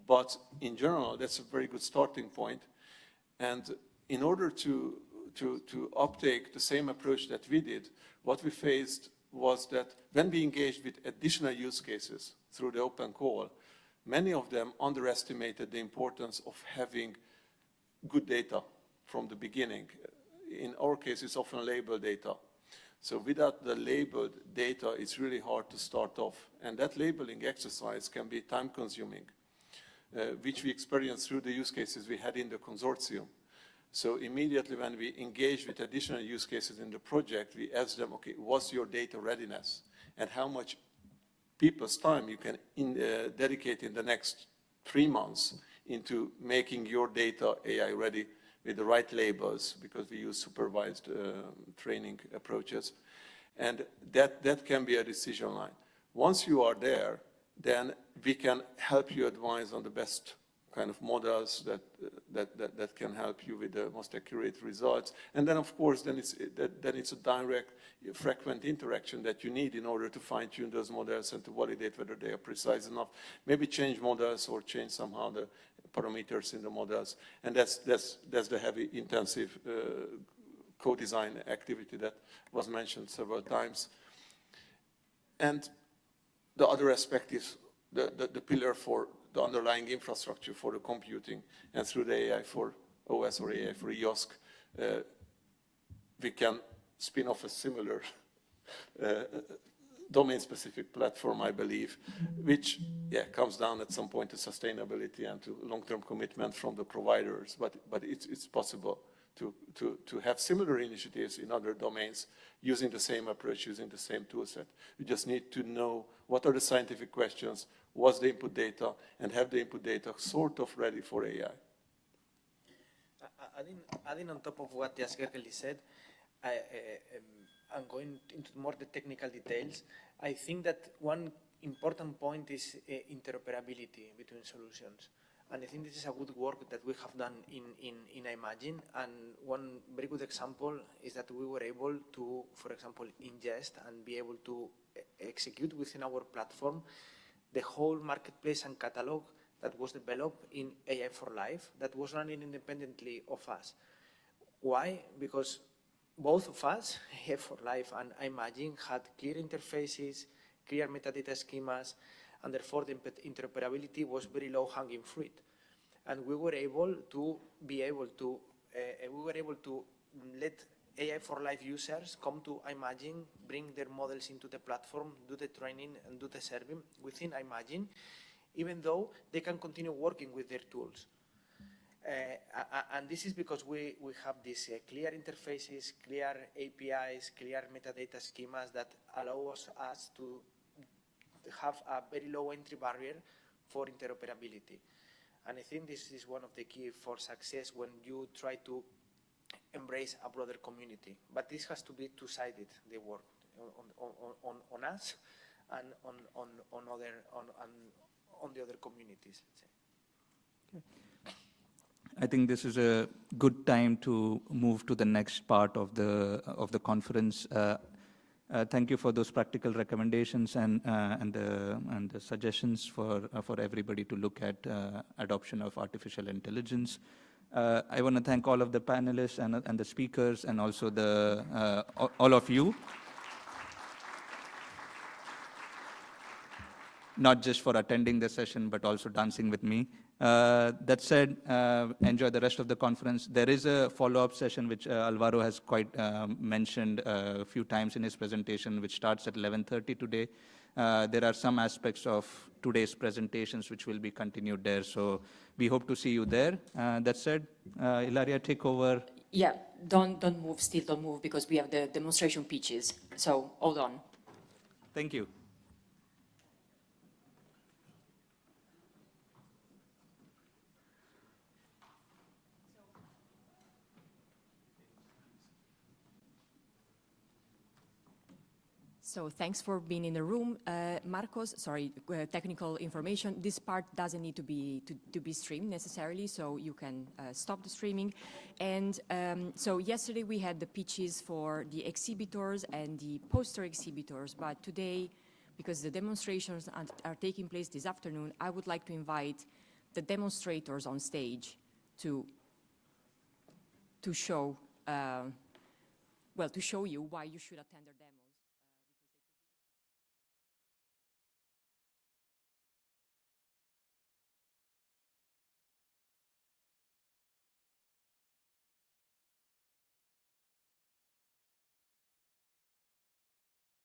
But in general, that's a very good starting point. And in order to uptake the same approach that we did, what we faced was that when we engaged with additional use cases through the open call, many of them underestimated the importance of having good data from the beginning. In our case, it's often labeled data. So without the labeled data, it's really hard to start off. And that labeling exercise can be time-consuming, which we experienced through the use cases we had in the consortium. So immediately when we engage with additional use cases in the project, we ask them, okay, what's your data readiness? And how much people's time you can dedicate in the next 3 months into making your data AI ready with the right labels, because we use supervised training approaches. And that can be a decision line. Once you are there, then we can help you advise on the best kind of models that can help you with the most accurate results. And then, of course, then it's a direct, frequent interaction that you need in order to fine-tune those models and to validate whether they are precise enough. Maybe change models or change somehow the parameters in the models. And that's the heavy, intensive co-design activity that was mentioned several times. And the other aspect is the pillar for the underlying infrastructure for the computing, and through the AI for OS or AI for EOSC, we can spin off a similar domain-specific platform, I believe, which comes down at some point to sustainability and to long-term commitment from the providers. But it's possible to have similar initiatives in other domains using the same approach, using the same tool set. You just need to know what are the scientific questions, what's the input data, and have the input data sort of ready for AI. Adding on top of what Gergely said, and going into more the technical details, I think that one important point is interoperability between solutions. And I think this is a good work that we have done in Imagine. And one very good example is that we were able to, for example, ingest and be able to execute within our platform the whole marketplace and catalog that was developed in AI for Life that was running independently of us. Why? Because both of us, AI for Life and Imagine, had clear interfaces, clear metadata schemas, and therefore the interoperability was very low-hanging fruit. And we were able to let AI for Life users come to Imagine, bring their models into the platform, do the training and do the serving within Imagine, even though they can continue working with their tools. And this is because we have these clear interfaces, clear APIs, clear metadata schemas that allow us to have a very low entry barrier for interoperability. And I think this is one of the key for success when you try to embrace a broader community. But this has to be two-sided, the work, on us and on the other communities. Okay. I think this is a good time to move to the next part of the conference. Thank you for those practical recommendations and the suggestions for everybody to look at adoption of artificial intelligence. I want to thank all of the panelists and the speakers and also all of you. Not just for attending the session, but also dancing with me. That said, enjoy the rest of the conference. There is a follow-up session which Alvaro has quite mentioned a few times in his presentation, which starts at 11:30 today. There are some aspects of today's presentations which will be continued there, so we hope to see you there. That said, Ilaria, take over. Yeah, don't move, still don't move, because we have the demonstration pitches, so hold on. Thank you. So thanks for being in the room. Marcos, sorry, technical information. This part doesn't need to be streamed necessarily, so you can stop the streaming. And so yesterday we had the pitches for the exhibitors and the poster exhibitors, but today, because the demonstrations are taking place this afternoon, I would like to invite the demonstrators on stage to show, to show you why you should attend their demos.